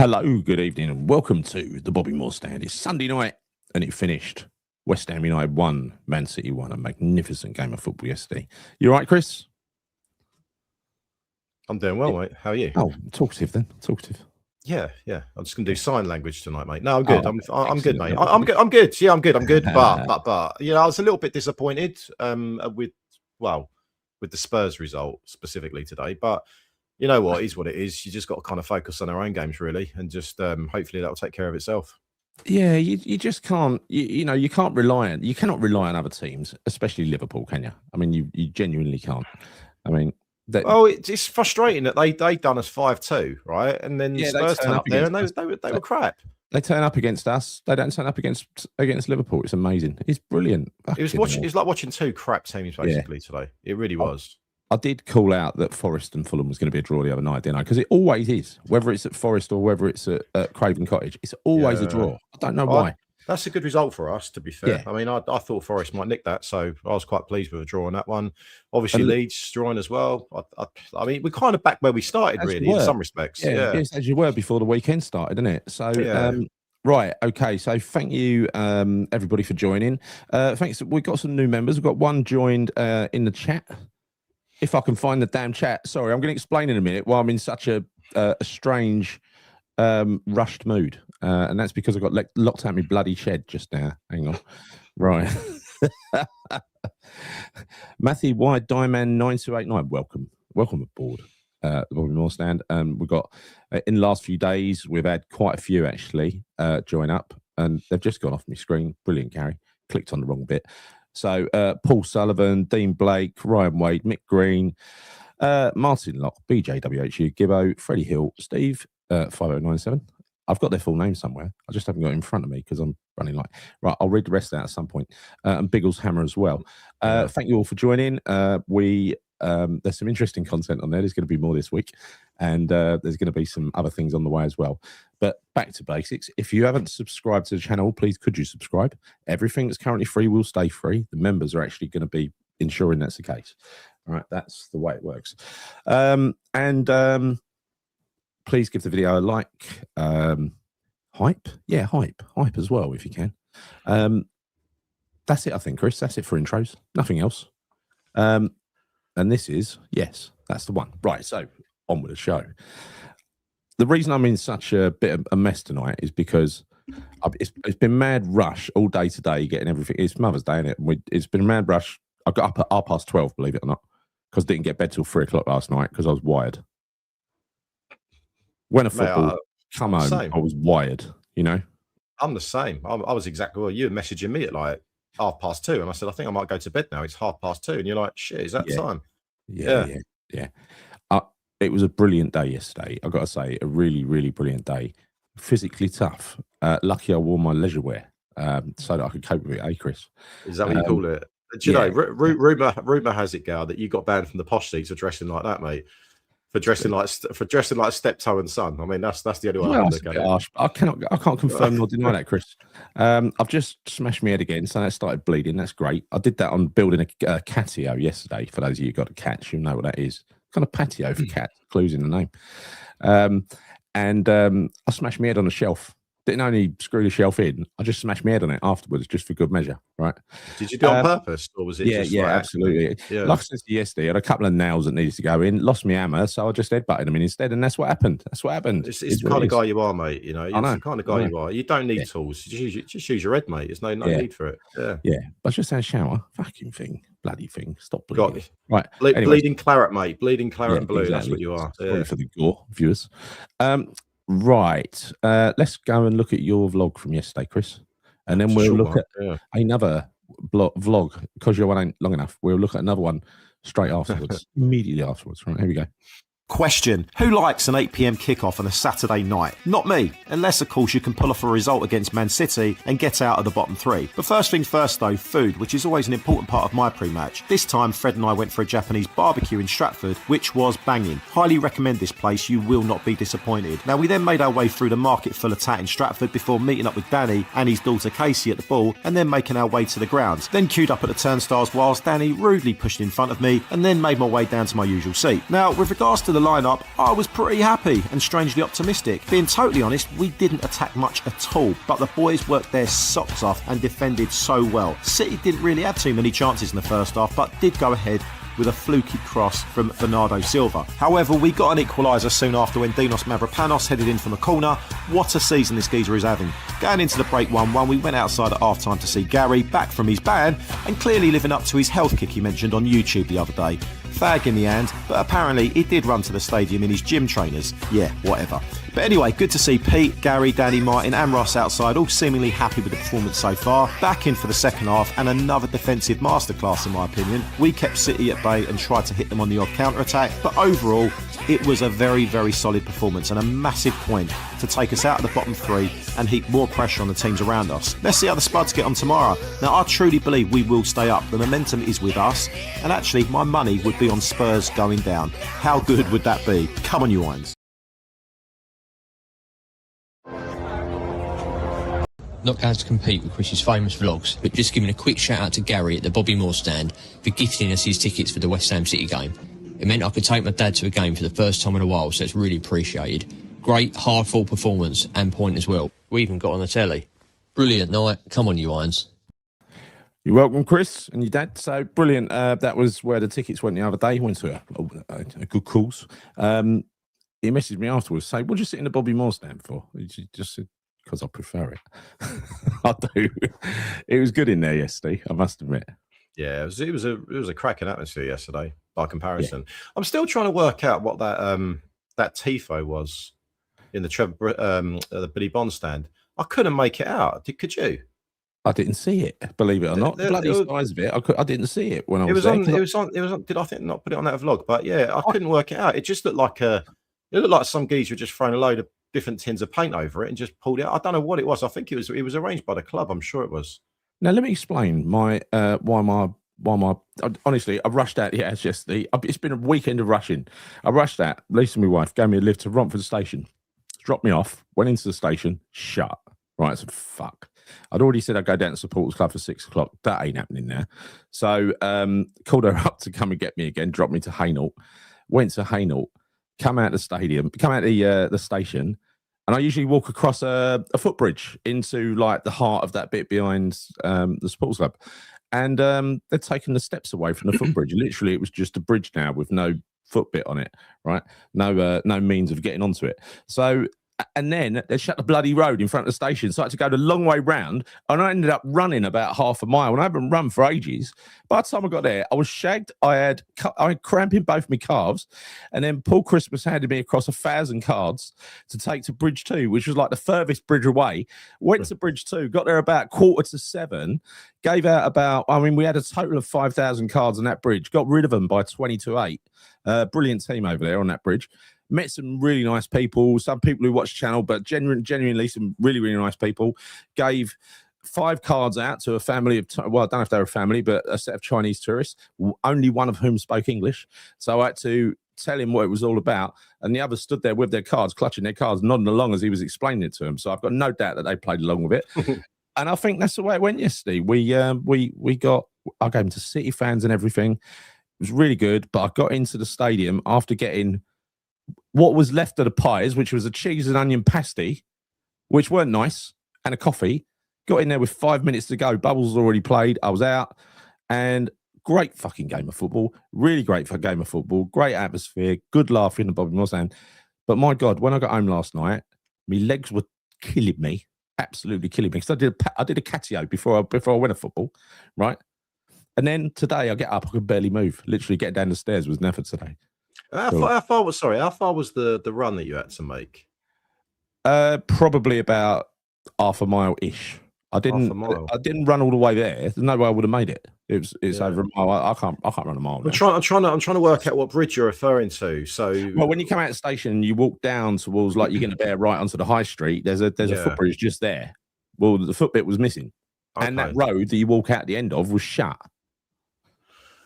Hello, good evening, and welcome to the Bobby Moore Stand. It's Sunday night, and it finished. West Ham United 1, Man City 1. A magnificent game of football yesterday. You all right, Chris? I'm doing well, mate. How are you? Oh, talkative then. Talkative. Yeah. I'm just gonna do sign language tonight, mate. No, I'm good. I'm good, mate. Yeah. I'm good. Yeah, I'm good. But you know, I was a little bit disappointed with the Spurs result specifically today. But you know what? It is what it is. You just got to kind of focus on our own games, really, and just hopefully that'll take care of itself. Yeah, you just can't. You cannot rely on other teams, especially Liverpool, can you? I mean, you genuinely can't. I mean. It's frustrating that they done us 5-2, right? And then Spurs turn up there and they were crap. They turn up against us. They don't turn up against Liverpool. It's amazing. It's brilliant. It was like watching two crap teams basically today. It really was. I did call out that Forest and Fulham was going to be a draw the other night, didn't I? Because it always is. Whether it's at Forest or whether it's at Craven Cottage, it's always a draw. I don't know why. That's a good result for us, to be fair. Yeah. I mean, I thought Forest might nick that, so I was quite pleased with a draw on that one. Obviously, Leeds drawing as well. I mean, we're kind of back where we started, really, in some respects. Yeah, yes, as you were before the weekend started, didn't it? So, right, okay. So, thank you, everybody, for joining. Thanks. We've got some new members. We've got one joined in the chat. If I can find the damn chat. Sorry, I'm going to explain in a minute why I'm in such a strange, rushed mood. And that's because I got locked out in my bloody shed just now. Hang on. Right. Matthew White, Diamond 9289. Welcome aboard the Bobby Moore Stand. We've got, in the last few days, we've had quite a few actually join up, and they've just gone off my screen. Brilliant, Gary. Clicked on the wrong bit. So Paul Sullivan, Dean Blake, Ryan Wade, Mick Green, Martin Locke, BJWHU, Gibbo, Freddie Hill, Steve, 5097. I've got their full name somewhere. I just haven't got it in front of me because I'm running late. Right, I'll read the rest out at some point. And Biggles Hammer as well. Thank you all for joining. There's some interesting content on there. There's going to be more this week. And there's going to be some other things on the way as well. But back to basics. If you haven't subscribed to the channel, please could you subscribe? Everything that's currently free will stay free. The members are actually going to be ensuring that's the case. All right, that's the way it works. Please give the video a like. Hype. Yeah, hype as well if you can. That's it, I think, Chris. That's it for intros. Nothing else. And this is, yes, that's the one. Right, so on with the show. The reason I'm in such a bit of a mess tonight is because it's been mad rush all day today getting everything. It's Mother's Day, isn't it? It's been a mad rush. I got up at 12:30, believe it or not, because I didn't get bed till 3 o'clock last night because I was wired. When a football come home, I was wired, you know? I'm the same. I was exactly well. You were messaging me at like 2:30, and I said, I think I might go to bed now. It's 2:30, and you're like, shit, is that time? Yeah. It was a brilliant day yesterday. I've got to say, a really, really brilliant day. Physically tough. Lucky I wore my leisure wear so that I could cope with it, Chris? Is that what you call it? Do you know, rumor has it, Gal, that you got banned from the posh seats for dressing like that, mate. For dressing like Steptoe and Son. I mean, that's the only one I look at it. I can't confirm nor deny that, Chris. I've just smashed my head again, so that started bleeding. That's great. I did that on building a catio yesterday. For those of you who got a cat, you know what that is. Kind of patio for cats, clues in the name. I smashed my head on a shelf. Didn't only screw the shelf in, I just smashed my head on it afterwards, just for good measure, right? Did you do it on purpose, or was it just like absolutely. Yeah. Like I said yesterday, I had a couple of nails that needed to go in, lost my hammer, so I just headbutted them in instead, and that's what happened. It's the kind of guy you are, mate, you know? It's the kind of guy you are. You don't need tools. Just use your head, mate. There's no need for it. Yeah. But just had a shower. Fucking thing. Bloody thing. Stop bleeding. Right. Bleeding claret, mate. Bleeding claret and blue. Exactly. That's what you are. Sorry for the gore, viewers. Right, let's go and look at your vlog from yesterday, Chris, and then we'll look at another vlog because your one ain't long enough. We'll look at another one straight afterwards, immediately afterwards. Right, here we go. Question: who likes an 8 p.m. kickoff on a Saturday night? Not me, unless of course you can pull off a result against Man City and get out of the bottom three. But first things first though, food, which is always an important part of my pre-match. This time Fred and I went for a Japanese barbecue in Stratford, which was banging. Highly recommend this place, you will not be disappointed. Now we then made our way through the market full of tat in Stratford before meeting up with Danny and his daughter Casey at the ball, and then making our way to the grounds. Then queued up at the turnstiles whilst Danny rudely pushed in front of me, and then made my way down to my usual seat. Now with regards to the the lineup, I was pretty happy and strangely optimistic. Being totally honest, we didn't attack much at all, but the boys worked their socks off and defended so well. City didn't really have too many chances in the first half, but did go ahead with a fluky cross from Bernardo Silva. However, we got an equaliser soon after when Dinos Mavropanos headed in from a corner. What a season this geezer is having. Going into the break 1-1, we went outside at half-time to see Gary back from his ban and clearly living up to his health kick he mentioned on YouTube the other day. Fag in the hand, but apparently he did run to the stadium in his gym trainers. Yeah, whatever. But anyway, good to see Pete, Gary, Danny, Martin and Ross outside, all seemingly happy with the performance so far. Back in for the second half and another defensive masterclass in my opinion. We kept City at bay and tried to hit them on the odd counter-attack, but overall it was a very, very solid performance and a massive point to take us out of the bottom three and heap more pressure on the teams around us. Let's see how the Spuds get on tomorrow. Now, I truly believe we will stay up. The momentum is with us, and actually, my money would be on Spurs going down. How good would that be? Come on, you Irons. Not going to compete with Chris's famous vlogs, but just giving a quick shout out to Gary at the Bobby Moore stand for gifting us his tickets for the West Ham City game. It meant I could take my dad to a game for the first time in a while, so it's really appreciated. Great, hard-fought performance and point as well. We even got on the telly. Brilliant night. Come on, you Irons. You're welcome, Chris, and your dad. So brilliant. That was where the tickets went the other day. He went to a good cause. He messaged me afterwards, saying, "What did you sit in the Bobby Moore stand for?" He just said, "Because I prefer it." I do. It was good in there yesterday, I must admit. Yeah, it was a cracking atmosphere yesterday by comparison. Yeah. I'm still trying to work out what that Tifo was in the Billy Bond stand. I couldn't make it out. Could you? I didn't see it, believe it or not. The bloody size of it, I didn't see it when I was there. It was on. Did I think not put it on that vlog? But yeah, I couldn't work it out. It just looked like some geezer just thrown a load of different tins of paint over it and just pulled it out. I don't know what it was. I think it was arranged by the club. I'm sure it was. Now let me explain why my honestly I rushed out yesterday. It's been a weekend of rushing. I rushed out. Lisa, my wife, gave me a lift to Romford station, dropped me off, went into the station, shut. Right, I said fuck. I'd already said I'd go down to Supporters Club for 6 o'clock. That ain't happening now. So called her up to come and get me again, dropped me to Hainault. Went to Hainault, come out the station, and I usually walk across a footbridge into like the heart of that bit behind the Supporters Club. And they'd taken the steps away from the footbridge. Literally, it was just a bridge now with no foot bit on it, right? No means of getting onto it. So and then they shut the bloody road in front of the station. So I had to go the long way round, and I ended up running about half a mile. And I haven't run for ages. By the time I got there, I was shagged. I had cramp in both my calves. And then Paul Christmas handed me across 1,000 cards to take to Bridge 2, which was like the furthest bridge away. Went to Bridge 2, got there about 6:45, gave out about, we had a total of 5,000 cards on that bridge, got rid of them by 20 to 8. Brilliant team over there on that bridge. Met some really nice people, some people who watch the channel, but genuinely some really, really nice people. Gave 5 cards out to a family of, well, I don't know if they were a family, but a set of Chinese tourists, only one of whom spoke English. So I had to tell him what it was all about. And the others stood there with their cards, clutching their cards, nodding along as he was explaining it to them. So I've got no doubt that they played along with it. And I think that's the way it went yesterday. I gave them to City fans and everything. It was really good, but I got into the stadium after getting what was left of the pies, which was a cheese and onion pasty, which weren't nice, and a coffee. Got in there with 5 minutes to go. Bubbles already played. I was out, and great fucking game of football. Really great for a game of football. Great atmosphere. Good laugh in the Bobby Moore stand. But my God, when I got home last night, my legs were killing me, absolutely killing me. Because I did a catio before I went to football, right? And then today I get up, I could barely move. Literally getting down the stairs was an effort today. How far was the run that you had to make? Probably about half a mile ish. I didn't run all the way there. There's no way I would have made it. It's over a mile. I can't run a mile. I'm trying to work out what bridge you're referring to. So, well, when you come out of the station, you walk down towards like you're going to bear right onto the high street. There's a footbridge just there. Well, the foot bit was missing, and that road that you walk out the end of was shut.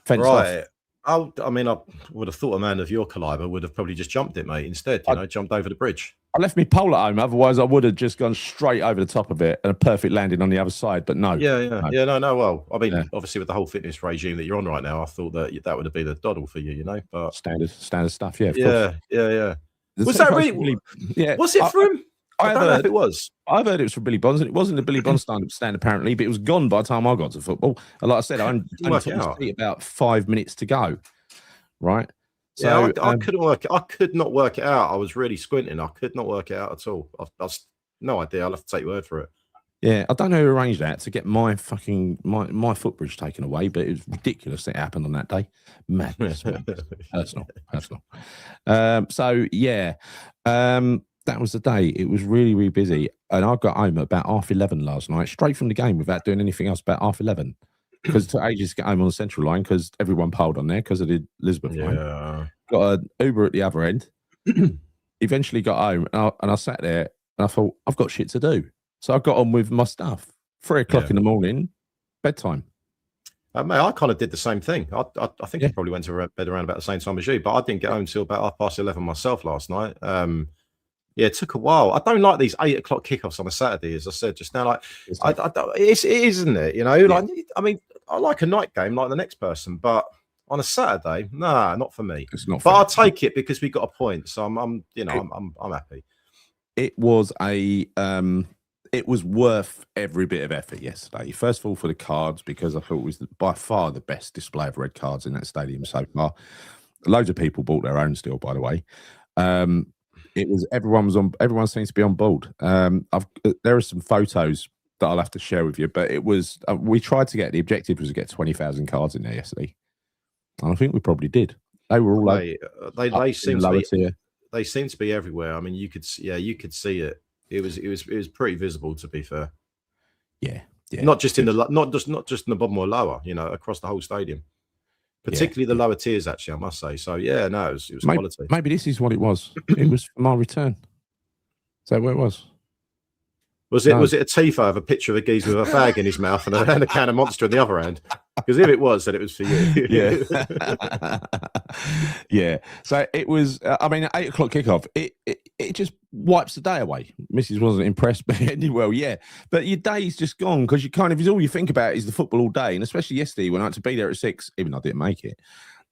Fenced off. I mean, I would have thought a man of your caliber would have probably just jumped it, mate. Instead, jumped over the bridge. I left my pole at home. Otherwise, I would have just gone straight over the top of it and a perfect landing on the other side. But no. No. Well, I mean, obviously, with the whole fitness regime that you're on right now, I thought that would have been the doddle for you, But standard stuff, yeah. Yeah. Was that really? Yeah. Was it for him? I don't know if it was. I've heard it was for Billy Bonds, and it wasn't a Billy Bonds stand apparently, but it was gone by the time I got to football. And like I said, I only took about 5 minutes to go. Right. So I couldn't work. I could not work it out. I was really squinting. I could not work it out at all. I've no idea. I'll have to take your word for it. Yeah, I don't know who arranged that to get my my footbridge taken away, but it was ridiculous that it happened on that day. Madness. Personal. That was the day. It was really, really busy, and I got home at about 11:30 last night, straight from the game without doing anything else. About 11:30. Because it took ages to get home on the Central Line because everyone piled on there because I did Elizabeth line. Got an Uber at the other end. Eventually got home and I sat there and I thought, I've got shit to do. So I got on with my stuff. 3 o'clock in the morning, bedtime. Mate, I kind of did the same thing. I think I probably went to bed around about the same time as you, but I didn't get home until about 11:30 myself last night. It took a while. I don't like these 8 o'clock kickoffs on a Saturday, as I said just now. Like, it is, isn't it? Like, I mean, I like a night game like the next person, but on a Saturday, nah, not for me. It's not. But I'll take it because we got a point, so I'm happy. It was it was worth every bit of effort yesterday. First of all, for the cards, because I thought it was by far the best display of red cards in that stadium so far. Loads of people bought their own still, by the way. It was everyone seems to be on board. There are some photos that I'll have to share with you, but it was we tried to get the objective was to get 20,000 cards in there yesterday, and I think we probably did. They were all they seem to be everywhere. I mean, you could see it. It was pretty visible, to be fair. Yeah. Not just in the not just in the bottom or lower, across the whole stadium. Particularly the lower tiers, actually, I must say. So it was quality. Maybe this is what it was. It was for my return. Is that what it was? Was it a Tifo of a picture of a geezer with a fag in his mouth and a can of Monster in the other hand? Because if it was, then it was for you. Yeah. So it was. I mean, 8 o'clock kickoff. It just wipes the day away. Mrs. wasn't impressed, but well, yeah. But your day's just gone because all you think about is the football all day, and especially yesterday when I had to be there at 6, even though I didn't make it.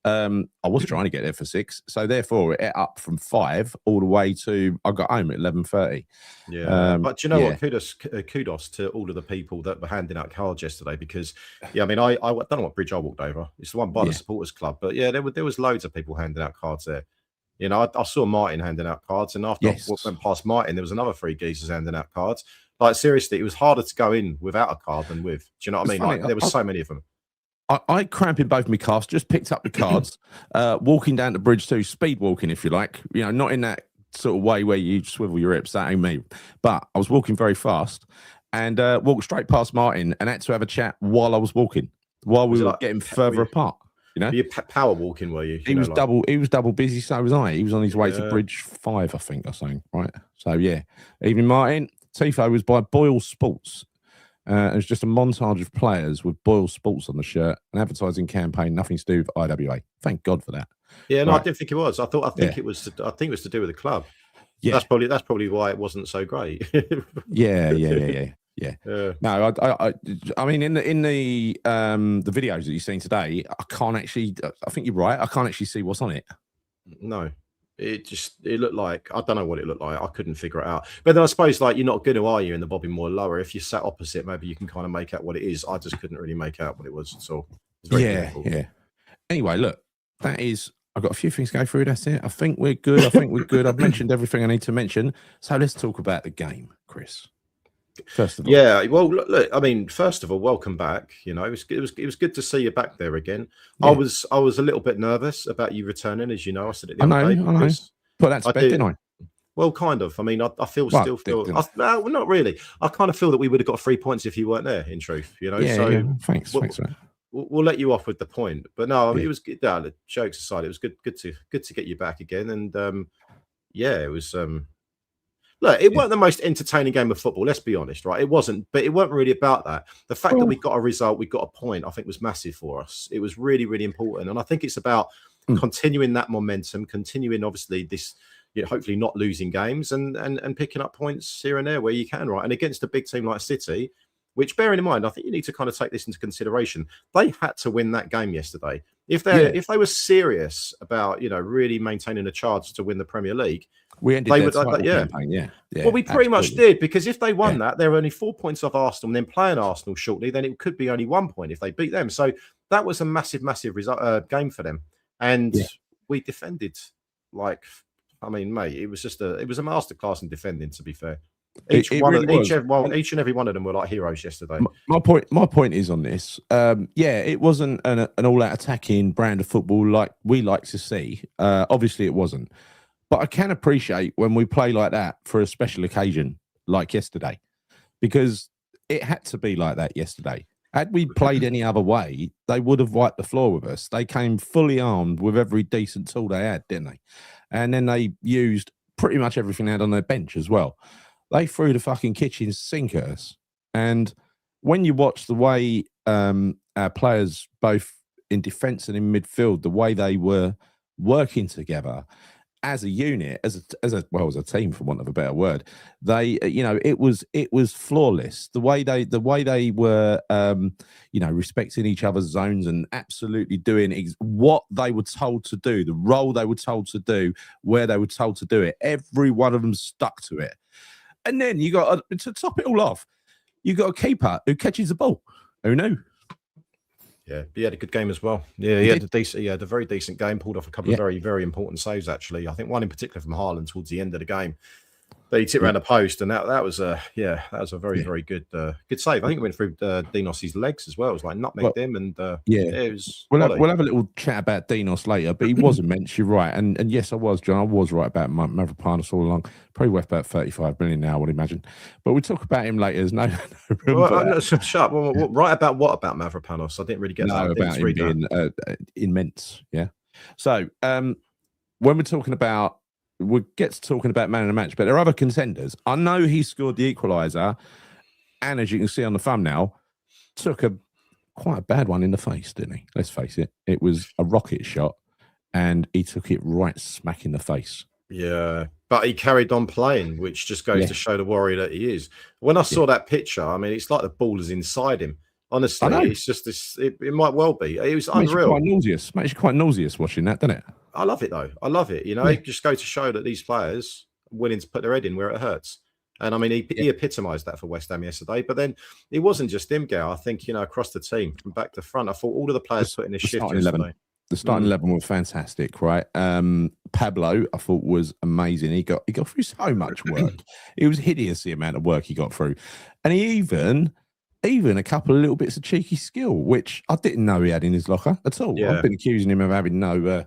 I was trying to get there for 6, so therefore it up from 5 all the way to I got home at 11:30. Yeah, but do you know what? Kudos to all of the people that were handing out cards yesterday because I mean I don't know what bridge I walked over. It's the one by the supporters club, but there was loads of people handing out cards there. I saw Martin handing out cards, and after I went past Martin, there was another 3 geezers handing out cards. Like seriously, it was harder to go in without a card than with. Do you know what I mean? Like, there were so many of them. I cramp in both my calves, just picked up the cards, walking down the bridge too, speed walking, if you like. Not in that sort of way where you swivel your hips, that ain't me. But I was walking very fast and walked straight past Martin and had to have a chat while I was walking, while we were getting further apart. You're power walking, were you? He was double busy, so was I. He was on his way to Bridge 5, I think, I saying, right? So, yeah. Evening, Martin. Tifo was by Boyle Sports. It was just a montage of players with Boyle Sports on the shirt, an advertising campaign, nothing to do with IWA. Thank God for that. Yeah, no, I didn't think it was. I think it was to do with the club. Yeah, that's probably why it wasn't so great. Yeah. No, I mean, in the videos that you've seen today, I can't actually. I think you're right. I can't actually see what's on it. No. It looked like, I don't know what it looked like. I couldn't figure it out. But then I suppose, like, you're not good, are you, in the Bobby Moore lower? If you sat opposite, maybe you can kind of make out what it is. I just couldn't really make out what it was. So yeah. Anyway, look, I've got a few things to go through. That's it. I think we're good. I've mentioned everything I need to mention. So let's talk about the game, Chris. First of all, yeah. Well, look. I mean, first of all, welcome back. It was good to see you back there again. Yeah. I was a little bit nervous about you returning, as you know. I said it the other day. I know. Put that to bed, didn't I? Well, kind of. I mean, I still feel. Well, not really. I kind of feel that we would have got 3 points if you weren't there. In truth, Yeah, Thanks. Thanks for that. We'll let you off with the point, but no, I mean, it was good. Jokes aside, it was good to get you back again, and it was. look, it weren't the most entertaining game of football. Let's be honest, right? It wasn't, but it weren't really about that. The fact that we got a result, we got a point, I think was massive for us. It was really, really important, and I think it's about continuing that momentum, continuing obviously this. Hopefully not losing games and picking up points here and there where you can, right? And against a big team like City, which bearing in mind, I think you need to kind of take this into consideration. They had to win that game yesterday. If they were serious about really maintaining a charge to win the Premier League, we ended their title campaign. Yeah. Well, we pretty much did, because if they won that, they're only 4 points off Arsenal, and then playing Arsenal shortly, then it could be only 1 point if they beat them. So that was a massive result, game for them, and we defended like. I mean, mate, it was a masterclass in defending. To be fair, each and every one of them were like heroes yesterday. My point is on this. It wasn't an all-out attacking brand of football like we like to see. Obviously, it wasn't. But I can appreciate when we play like that for a special occasion, like yesterday, because it had to be like that yesterday. Had we played any other way, they would have wiped the floor with us. They came fully armed with every decent tool they had, didn't they? And then they used pretty much everything they had on their bench as well. They threw the fucking kitchen sink at us. And when you watch the way our players, both in defence and in midfield, the way they were working together as a unit, as a team, for want of a better word, they, it was flawless. The way they were, respecting each other's zones and absolutely doing what they were told to do, the role they were told to do, where they were told to do it. Every one of them stuck to it. And then you got to top it all off, you got a keeper who catches the ball. Who knew? Yeah, he had a good game as well. Yeah, he had a very decent game. Pulled off a couple of very, very important saves. Actually, I think one in particular from Haaland towards the end of the game. They tipped around the post, and that was a very, very good save. I think it went through Dinos's legs as well. It was like nutmegged him, and it was. We'll have a little chat about Dinos later, but he wasn't mentioned. You're right, and yes, I was, John. I was right about Mavropanos all along. Probably worth about 35 million now, I would imagine. But we'll talk about him later. There's no room. Shut up. Right about what about Mavropanos? I didn't really get that. About him being immense. Yeah. So when we're talking about. We'll get to talking about man of the match, but there are other contenders. I know he scored the equaliser, and as you can see on the thumbnail, took quite a bad one in the face, didn't he? Let's face it. It was a rocket shot, and he took it right smack in the face. Yeah, but he carried on playing, which just goes to show the warrior that he is. When I saw that picture, I mean, it's like the ball is inside him. Honestly, it's just this. It might well be. It was unreal. Makes you quite nauseous watching that, doesn't it? I love it though. I love it. It just goes to show that these players are willing to put their head in where it hurts. And I mean, he epitomised that for West Ham yesterday. But then it wasn't just him, Gal. I think across the team from back to front, I thought all of the players put in a shift yesterday. The starting 11 was fantastic, right? Pablo, I thought, was amazing. He got through so much work. It was hideous the amount of work he got through, and he even a couple of little bits of cheeky skill, which I didn't know he had in his locker at all. Yeah. I've been accusing him of having no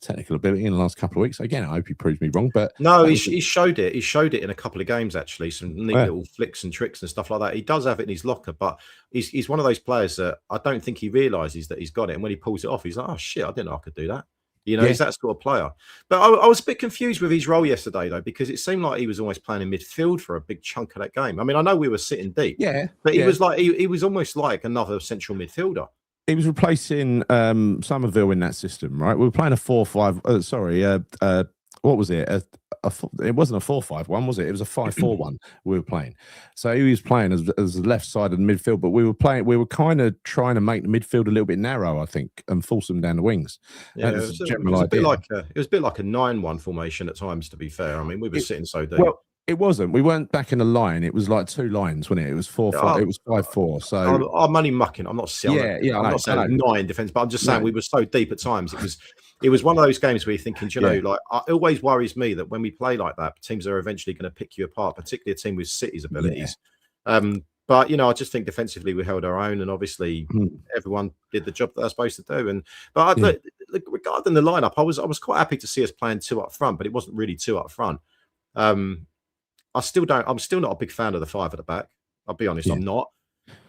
technical ability in the last couple of weeks. Again, I hope he proves me wrong, but no, he showed it. He showed it in a couple of games actually. Some neat little flicks and tricks and stuff like that. He does have it in his locker, but he's one of those players that I don't think he realizes that he's got it. And when he pulls it off, he's like, "Oh shit, I didn't know I could do that." He's that sort of player. But I was a bit confused with his role yesterday, though, because it seemed like he was almost playing in midfield for a big chunk of that game. I mean, I know we were sitting deep, but he was like he was almost like another central midfielder. He was replacing Somerville in that system, right? We were playing a 4-5. What was it? It wasn't a 4-5-1, was it? It was a 5-4-1 we were playing. So he was playing as the left side of the midfield, but we were kind of trying to make the midfield a little bit narrow, I think, and force them down the wings. Yeah, it was a bit like a 9-1 formation at times, to be fair. I mean, we were sitting so deep. Well, it wasn't. We weren't back in a line. It was like two lines, wasn't it? It was 4-5. It was 5-4. So I'm only mucking. I'm not saying. I'm not saying 9 defense, but I'm just saying we were so deep at times. It was one of those games where you're thinking, like, it always worries me that when we play like that, teams are eventually going to pick you apart, particularly a team with City's abilities. Yeah. But I just think defensively we held our own, and obviously everyone did the job that they're supposed to do. But regarding the lineup, I was quite happy to see us playing 2 up front, but it wasn't really 2 up front. I'm still not a big fan of the 5 at the back. I'll be honest, I'm not.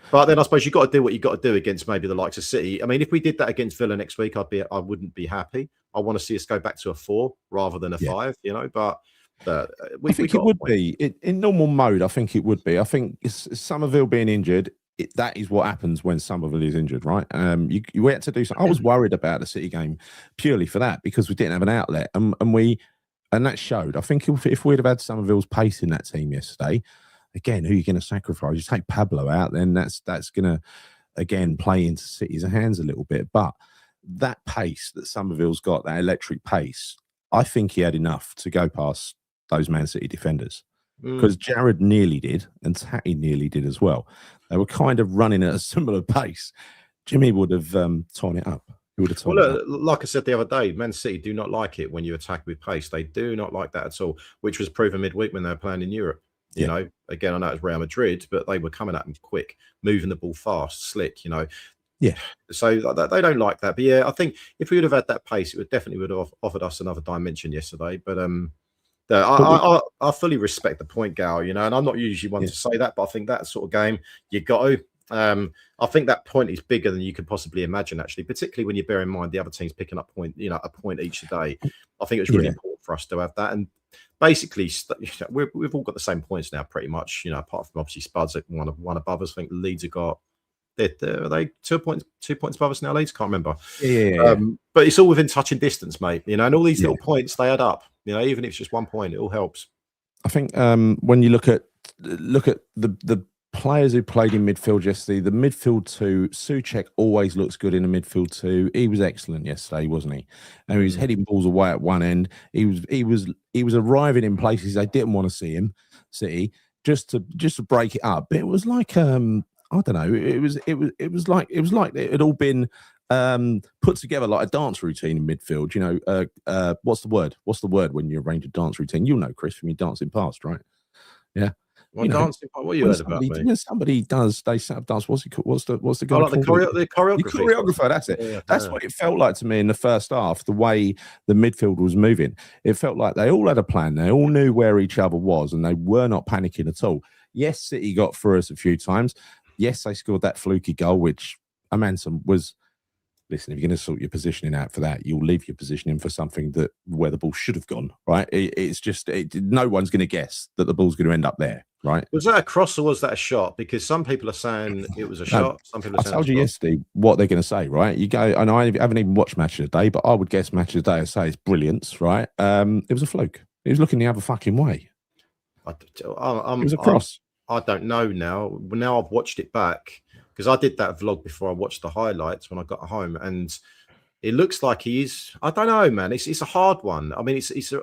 But then I suppose you've got to do what you've got to do against maybe the likes of City. I mean, if we did that against Villa next week, I wouldn't be happy. I want to see us go back to a 4 rather than a 5, But That I think it would be in normal mode. I think it would be. I think Somerville being injured, that is what happens when Somerville is injured, right? You had to do something. I was worried about the City game purely for that because we didn't have an outlet, and that showed. I think if we'd have had Somerville's pace in that team yesterday, again, who are you going to sacrifice? You take Pablo out, then that's going to again play into City's hands a little bit. But that pace that Somerville's got, that electric pace, I think he had enough to go past those Man City defenders, because Jared nearly did and Tatty nearly did as well. They were kind of running at a similar pace. Jimmy would have torn it up. He would have torn it up. Like I said the other day, Man City do not like it when you attack with pace. They do not like that at all, which was proven midweek when they were playing in Europe. You know, again, I know it's Real Madrid, but they were coming at them quick, moving the ball fast, slick, you know. Yeah. So they don't like that. But yeah, I think if we would have had that pace, it would have offered us another dimension yesterday. But I fully respect the point, Gal, you know, and I'm not usually one to say that, but I think that sort of game, you got to. I think that point is bigger than you could possibly imagine, actually, particularly when you bear in mind the other teams picking up a point each day. I think it was really important for us to have that. And basically, we've all got the same points now, pretty much, you know, apart from obviously Spuds at one above us. I think Leeds have got, are they 2 points above us now, Leeds? Can't remember. Yeah. But it's all within touching distance, mate. You know, and all these little points, they add up. You know, even if it's just 1 point, it all helps. I think when you look at the players who played in midfield yesterday, the midfield two, Souček always looks good in the midfield two. He was excellent yesterday, wasn't he? And he was heading balls away at one end. He was arriving in places they didn't want to see him, City, just to break it up. But it was like I don't know. It was like it had all been put together like a dance routine in midfield. You know, what's the word? What's the word when you arrange a dance routine? You'll know, Chris, from your dancing past, right? Yeah. Well, dancing. What you heard about me? When somebody does, they set up dance. What's it called? What's the guy? Like the choreographer. The choreographer. That's it. Yeah, that's what it felt like to me in the first half. The way the midfield was moving, it felt like they all had a plan. They all knew where each other was, and they were not panicking at all. Yes, City got through us a few times. Yes, they scored that fluky goal, which Amanson was. Listen, if you're going to sort your positioning out for that, you'll leave your positioning for something where the ball should have gone, right? It's just no one's going to guess that the ball's going to end up there, right? Was that a cross or was that a shot? Because some people are saying it was a shot. Some people are saying I told you yesterday what they're going to say, right? You go, and I haven't even watched Match of the Day, but I would guess Match of the Day would say it's brilliance, right? It was a fluke. He was looking the other fucking way. It was a cross. I don't know now. Now I've watched it back, because I did that vlog before I watched the highlights when I got home, and it looks like he is. I don't know, man. It's a hard one. I mean, it's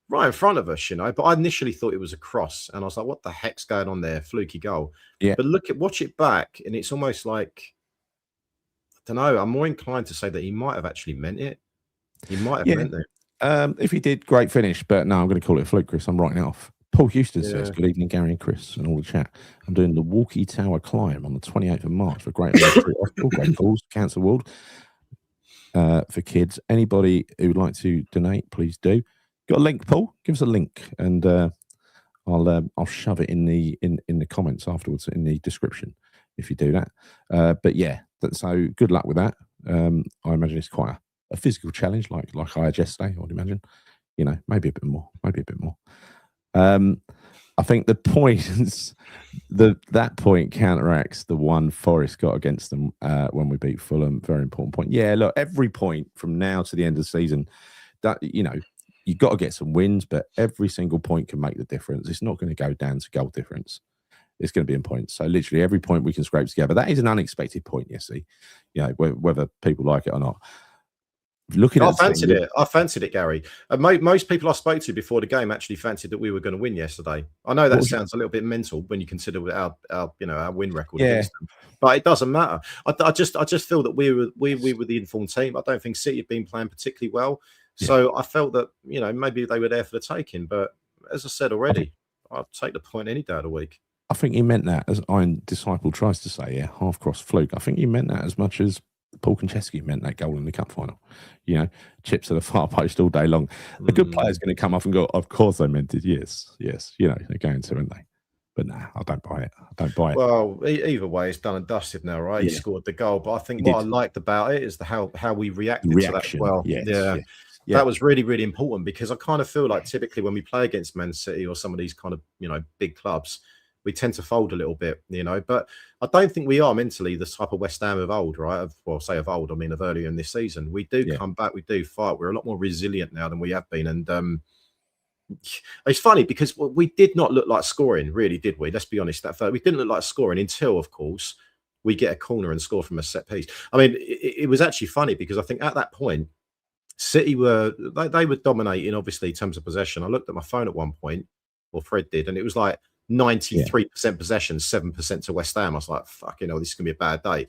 right in front of us, you know. But I initially thought it was a cross, and I was like, "What the heck's going on there? Fluky goal." Yeah. But watch it back, and it's almost like, I don't know. I'm more inclined to say that he might have actually meant it. He might have meant it. If he did, great finish. But no, I'm going to call it a fluke, Chris. I'm writing it off. Paul Houston says, good evening, Gary and Chris, and all the chat. I'm doing the Walkie Tower climb on the 28th of March for Great Falls Cancer World for kids. Anybody who would like to donate, please do. Got a link, Paul? Give us a link, and I'll shove it in the comments afterwards in the description if you do that. But yeah, so good luck with that. I imagine it's quite a physical challenge, like I had yesterday. I would imagine, you know, maybe a bit more. I think the points, that point counteracts the one Forest got against them when we beat Fulham. Very important point. Yeah, look, every point from now to the end of the season, that, you know, you've got to get some wins, but every single point can make the difference. It's not going to go down to goal difference. It's going to be in points. So literally every point we can scrape together. That is an unexpected point, you see, you know, whether people like it or not. I fancied it, Gary. Most people I spoke to before the game actually fancied that we were going to win yesterday. I know that sounds a little bit mental when you consider our win record against them, but it doesn't matter. I just feel that we were the informed team. I don't think City have been playing particularly well, so I felt that, you know, maybe they were there for the taking. But as I said already, I'd take the point any day of the week. I think he meant that, as Iron Disciple tries to say, half cross fluke. I think he meant that as much as Paul Konchesky meant that goal in the cup final. You know, chips to the far post all day long. The good player's going to come off and go, of course I meant it. Yes. You know, they're going to, aren't they? But nah, I don't buy it. Well, either way, it's done and dusted now, right? Yeah. He scored the goal. But I think what I liked about it is how we reacted to that as well. Yes. That was really, really important because I kind of feel like typically when we play against Man City or some of these kind of, big clubs, we tend to fold a little bit, but I don't think we are mentally the type of West Ham of old, right? Of old, I mean of earlier in this season. We do come back, we do fight. We're a lot more resilient now than we have been. And it's funny because we did not look like scoring, really, did we? Let's be honest. We didn't look like scoring until, of course, we get a corner and score from a set piece. I mean, it was actually funny because I think at that point, City were dominating, obviously, in terms of possession. I looked at my phone at one point, or Fred did, and it was like 93% possession, 7% to West Ham. I was like, fucking hell, this is going to be a bad day.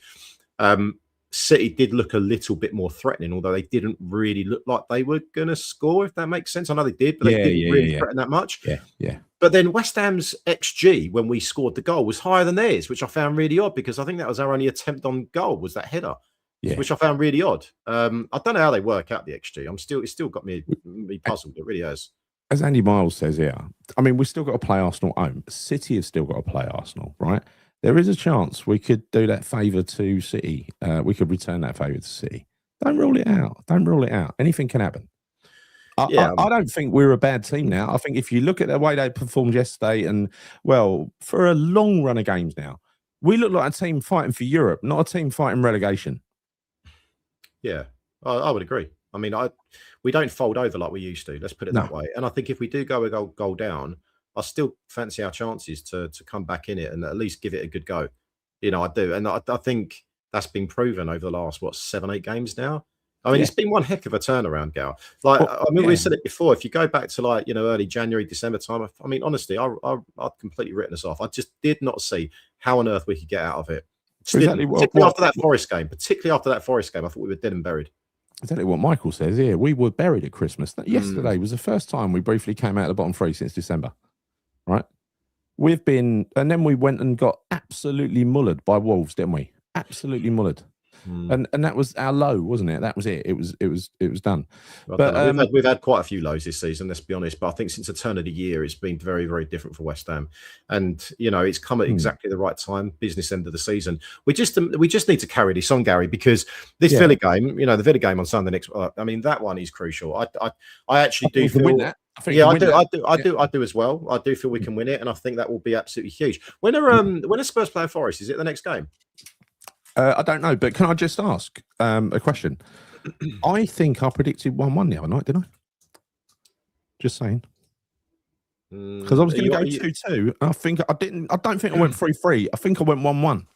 City did look a little bit more threatening, although they didn't really look like they were going to score, if that makes sense. I know they did, but they didn't really threaten that much. Yeah. But then West Ham's XG, when we scored the goal, was higher than theirs, which I found really odd because I think that was our only attempt on goal, was that header. Yeah. Which I found really odd. I don't know how they work out the XG. It's still got me puzzled. It really has. As Andy Miles says here, I mean, we've still got to play Arsenal at home. City have still got to play Arsenal, right? There is a chance we could do that favour to City. We could return that favour to City. Don't rule it out. Don't rule it out. Anything can happen. I don't think we're a bad team now. I think if you look at the way they performed yesterday and, well, for a long run of games now, we look like a team fighting for Europe, not a team fighting relegation. Yeah, I would agree. I mean, we don't fold over like we used to. Let's put it that way. And I think if we do go a goal down, I still fancy our chances to come back in it and at least give it a good go. I do. And I think that's been proven over the last, 7-8 games now. I mean, it's been one heck of a turnaround, Gal. We said it before. If you go back to early January, December time, I mean, honestly, I'd completely written us off. I just did not see how on earth we could get out of it. Particularly after that Forest game, I thought we were dead and buried. Exactly what Michael says here. We were buried at Christmas. Yesterday was the first time we briefly came out of the bottom three since December, right? And then we went and got absolutely mullered by Wolves, didn't we? Absolutely mullered. And that was our low, wasn't it? That was it. It was done. But we've had quite a few lows this season, let's be honest. But I think since the turn of the year, it's been very, very different for West Ham. And it's come at exactly the right time, business end of the season. We just need to carry this on, Gary, because this Villa game, the Villa game on Sunday next. I mean, that one is crucial. I actually do feel win that. I do as well. I do feel we can win it, and I think that will be absolutely huge. When are Spurs playing Forest? Is it the next game? I don't know, but can I just ask a question? I think I predicted 1-1 the other night, didn't I? Just saying. Because I was going to go 2-2. I think I didn't. I don't think I went 3-3. I think I went 1-1.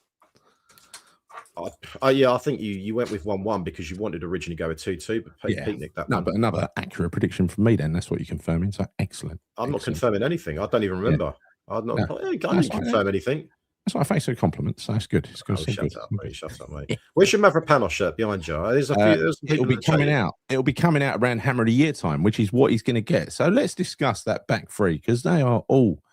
I think you went with 1-1 because you wanted to originally go with 2-2, but Picnic that one. But another accurate prediction from me then. That's what you're confirming. So excellent. I'm not confirming anything. I don't even remember. I didn't confirm anything. That's why I face a compliment, so that's good. It's good. Shut up, mate. Where's your Mavropanos shirt behind you? It'll be coming out. It'll be coming out around Hammer of the Year time, which is what he's going to get. So let's discuss that back three because they are all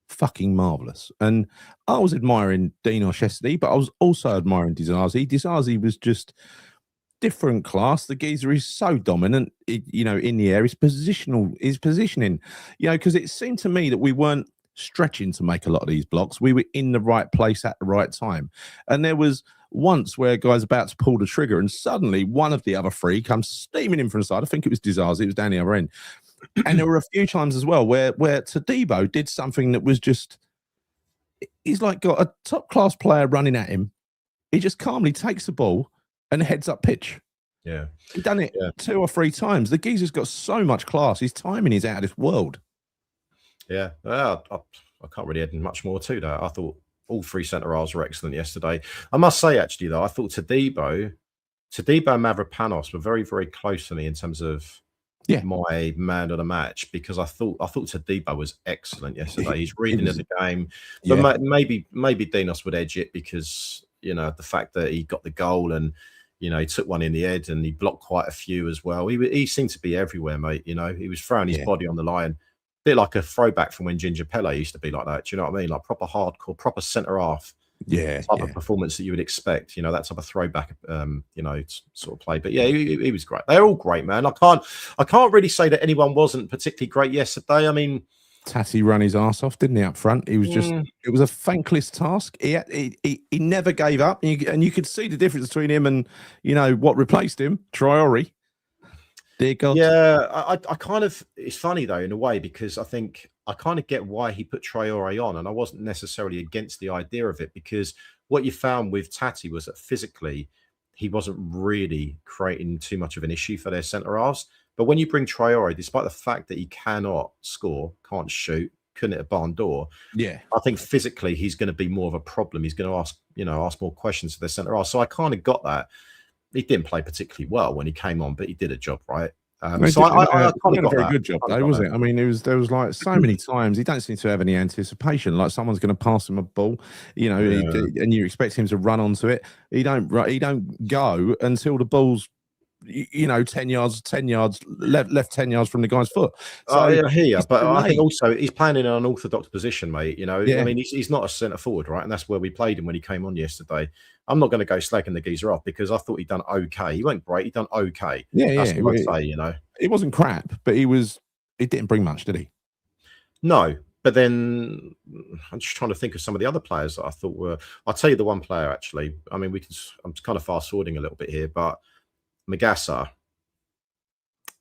fucking marvellous. And I was admiring Dinos yesterday, but I was also admiring Dizazi. Dizazi was just different class. The geezer is so dominant, in the air. His positioning, because it seemed to me that we weren't stretching to make a lot of these blocks. We were in the right place at the right time. And there was once where a guy's about to pull the trigger and suddenly one of the other three comes steaming in from the side. I think it was Dizazi. It was down the other end. And there were a few times as well where Tadibo did something that was just, he's like got a top class player running at him. He just calmly takes the ball and heads up pitch. Yeah. He's done it 2 or 3 times. The geezer's got so much class. His timing is out of this world. Yeah, I can't really add much more to that. I thought all 3 centre-halves were excellent yesterday. I must say, actually, though, I thought Tadibo and Mavropanos were very, very close to me in terms of my man of the match because I thought Tadibo was excellent yesterday. He's reading the game, but maybe Dinos would edge it because the fact that he got the goal and he took one in the head and he blocked quite a few as well. He seemed to be everywhere, mate. He was throwing his body on the line. Bit like a throwback from when Ginger Pele used to be like that. Do you know what I mean? Like proper hardcore, proper centre half. Type of performance that you would expect. That type of throwback. Sort of play. But yeah, he was great. They're all great, man. I can't really say that anyone wasn't particularly great yesterday. I mean, Tati ran his ass off, didn't he? Up front, he was just. It was a thankless task. He never gave up, and you could see the difference between him and what replaced him, Traore. Dear God. Yeah, I kind of, it's funny though, in a way, because I think I kind of get why he put Traore on, and I wasn't necessarily against the idea of it, because what you found with Tati was that physically he wasn't really creating too much of an issue for their centre halves. But when you bring Traore, despite the fact that he cannot score, can't shoot, couldn't hit a barn door, Yeah. I think physically he's going to be more of a problem. He's going to ask more questions to their centre halves. So I kind of got that. He didn't play particularly well when he came on, but he did a job, right? So I kind of got a very that. good job, though, wasn't it? I mean, there was like so many times he don't seem to have any anticipation. Like someone's going to pass him a ball, and you expect him to run onto it. He don't go until the ball's 10 yards left 10 yards from the guy's foot. So I hear you, but I think also he's playing in an unorthodox position, mate. Yeah. I mean, he's not a centre forward, right? And that's where we played him when he came on yesterday. I'm not going to go slagging the geezer off because I thought he'd done okay. He wasn't great. He done okay. That's what I'd say. It wasn't crap, but he didn't bring much, did he? No. But then I'm just trying to think of some of the other players that I thought were. I'll tell you the one player actually. I mean, I'm kind of fast forwarding a little bit here, but Magassa,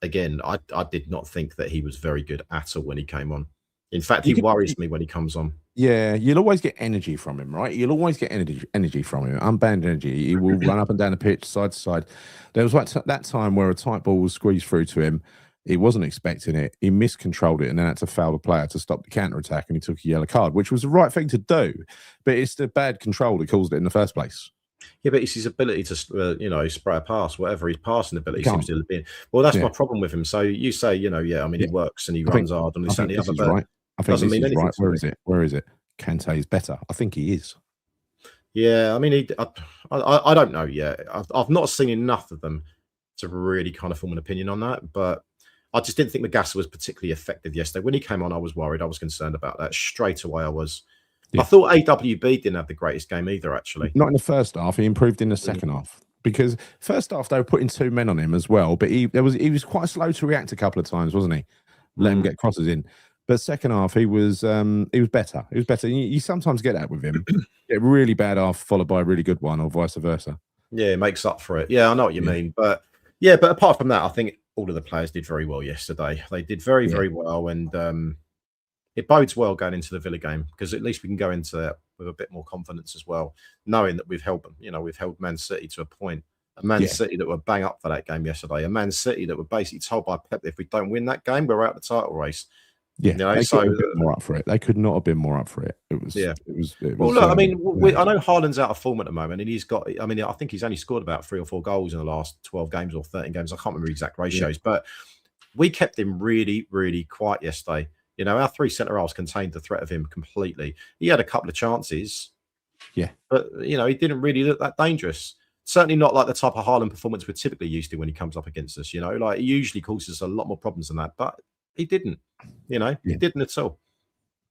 again, I did not think that he was very good at all when he came on. In fact, he worries me when he comes on. Yeah, you'll always get energy from him, right? You'll always get energy from him. Unbanned energy. He will run up and down the pitch, side to side. There was that time where a tight ball was squeezed through to him. He wasn't expecting it. He miscontrolled it and then had to foul the player to stop the counter-attack, and he took a yellow card, which was the right thing to do. But it's the bad control that caused it in the first place. Yeah, but it's his ability to, spray a pass, whatever his passing ability seems to have been. Well, that's my problem with him. So you say, he works and he runs hard and this and the other, but right. I think this is right. Where is it? Kante is better. I think he is. Yeah, I mean, I don't know yet. I've not seen enough of them to really kind of form an opinion on that, but I just didn't think Magassa was particularly effective yesterday. When he came on, I was worried. I was concerned about that. Straight away, I was. Yeah. I thought AWB didn't have the greatest game either, actually. Not in the first half. He improved in the second half. Because first half, they were putting two men on him as well, but he was quite slow to react a couple of times, wasn't he? Let him get crosses in. But second half, he was better. He was better. You sometimes get that with him. Get a really bad half followed by a really good one, or vice versa. Yeah, it makes up for it. Yeah, I know what you mean. But apart from that, I think all of the players did very well yesterday. They did very, very well, and it bodes well going into the Villa game, because at least we can go into that with a bit more confidence as well, knowing that we've held Man City to a point. A Man City that were bang up for that game yesterday. A Man City that were basically told by Pep, if we don't win that game, we're out of the title race. Yeah, they could have been more up for it. They could not have been more up for it. It was. Well, look, I mean, I know Haaland's out of form at the moment, and he's got. I mean, I think he's only scored about 3 or 4 goals in the last 12 games or 13 games. I can't remember exact ratios, but we kept him really, really quiet yesterday. Our 3 centre halves contained the threat of him completely. He had a couple of chances, but he didn't really look that dangerous. Certainly not like the type of Haaland performance we're typically used to when he comes up against us. Like he usually causes a lot more problems than that, but he didn't. He didn't at all.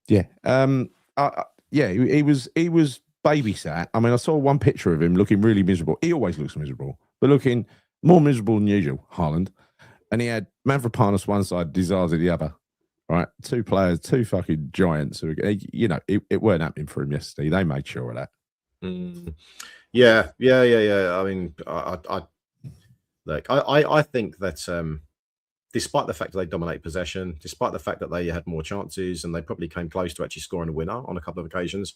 Yeah. He was babysat. I mean, I saw one picture of him looking really miserable. He always looks miserable, but looking more miserable than usual, Haaland. And he had Mavropanos one side, Dizazi the other. Right, 2 players, 2 fucking giants. It weren't happening for him yesterday. They made sure of that. Yeah. I mean, I think that despite the fact that they dominate possession, despite the fact that they had more chances and they probably came close to actually scoring a winner on a couple of occasions,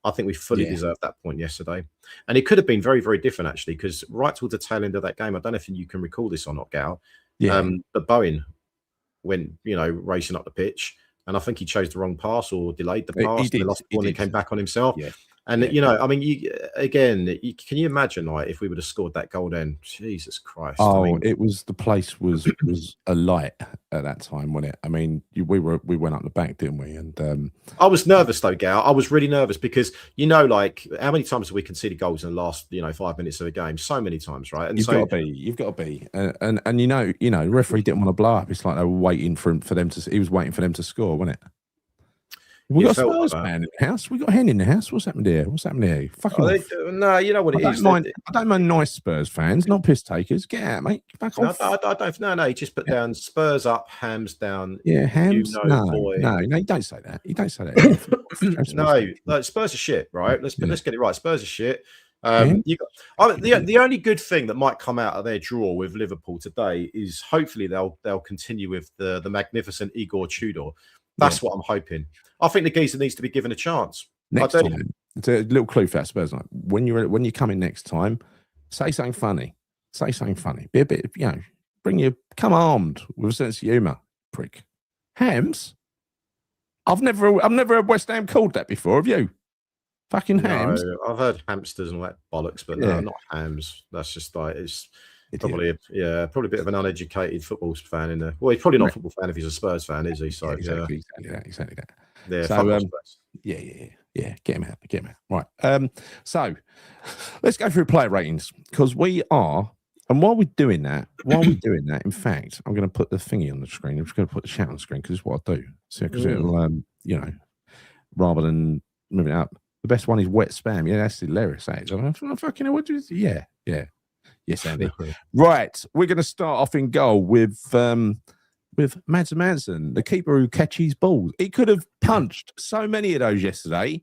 I think we fully deserved that point yesterday. And it could have been very, very different, actually, because right towards the tail end of that game, I don't know if you can recall this or not, Gal, but Bowen went, racing up the pitch, and I think he chose the wrong pass or delayed the pass. He lost the ball and he came back on himself. Yeah. And I mean, can you imagine, like, if we would have scored that goal then? Jesus Christ! Oh, I mean, it was, the place was alight at that time, wasn't it? I mean, we went up the back, didn't we? And I was nervous though, Gal. I was really nervous because like, how many times have we conceded goals in the last 5 minutes of a game? So many times, right? And you've got to be, and referee didn't want to blow up. It's like they were waiting for them to. He was waiting for them to score, wasn't it? We got a Spurs fan in the house. We got a hen in the house. What's happened here? Fucking no, you know what it is. I don't mind nice Spurs fans, not piss takers. Get out, mate. Back off. I don't. No. You just put down Spurs up, Hams down. Yeah, Hams. No, you don't say that. You don't say that. No, Spurs are shit, right? Let's get it right. Spurs are shit. You got, the only good thing that might come out of their draw with Liverpool today is hopefully they'll continue with the magnificent Igor Tudor. That's what I'm hoping. I think the geezer needs to be given a chance. Next time, it's a little clue for that Spurs night. When you come in next time, say something funny. Say something funny. Be a bit, come armed with a sense of humour, prick. Hams? I've never heard West Ham called that before. Have you? Fucking hams. No, I've heard hamsters and all that bollocks, but no, not hams. That's just like it's probably a bit of an uneducated football fan in there. Well, he's probably not a football fan if he's a Spurs fan, is he? So exactly that. Yeah, so yeah. Get him out. Right. So let's go through player ratings because we are. And while we're doing that, in fact, I'm going to put the thingy on the screen. I'm just going to put the chat on the screen because it's what I do. So because it'll, rather than moving it up. The best one is wet spam. Yeah, that's hilarious. I'm fucking what do you? Yeah. Yes, Andy. Right, we're going to start off in goal with Mads Manson, the keeper who catches balls. He could have punched so many of those yesterday.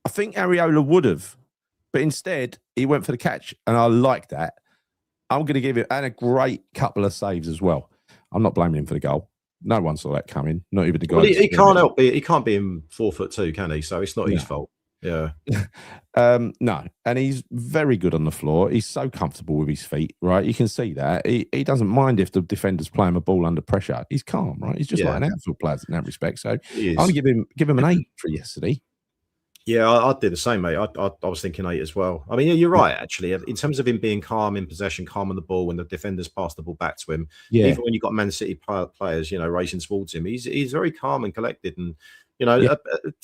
I think Areola would have, but instead he went for the catch, and I like that. I'm going to give it and a great couple of saves as well. I'm not blaming him for the goal. No one saw that coming. Not even the guy. Well, he can't help it. He can't be in 4'2", can he? So it's not his fault. Yeah. No, and he's very good on the floor. He's so comfortable with his feet, right? You can see that. He doesn't mind if the defender's playing a ball under pressure. He's calm, right? He's just like an outfield player in that respect. So I'm going to give him an 8 for yesterday. Yeah, I did the same, mate. I was thinking 8 as well. I mean, you're right, actually. In terms of him being calm in possession, calm on the ball when the defenders pass the ball back to him, even when you've got Man City players, racing towards him, he's very calm and collected. And,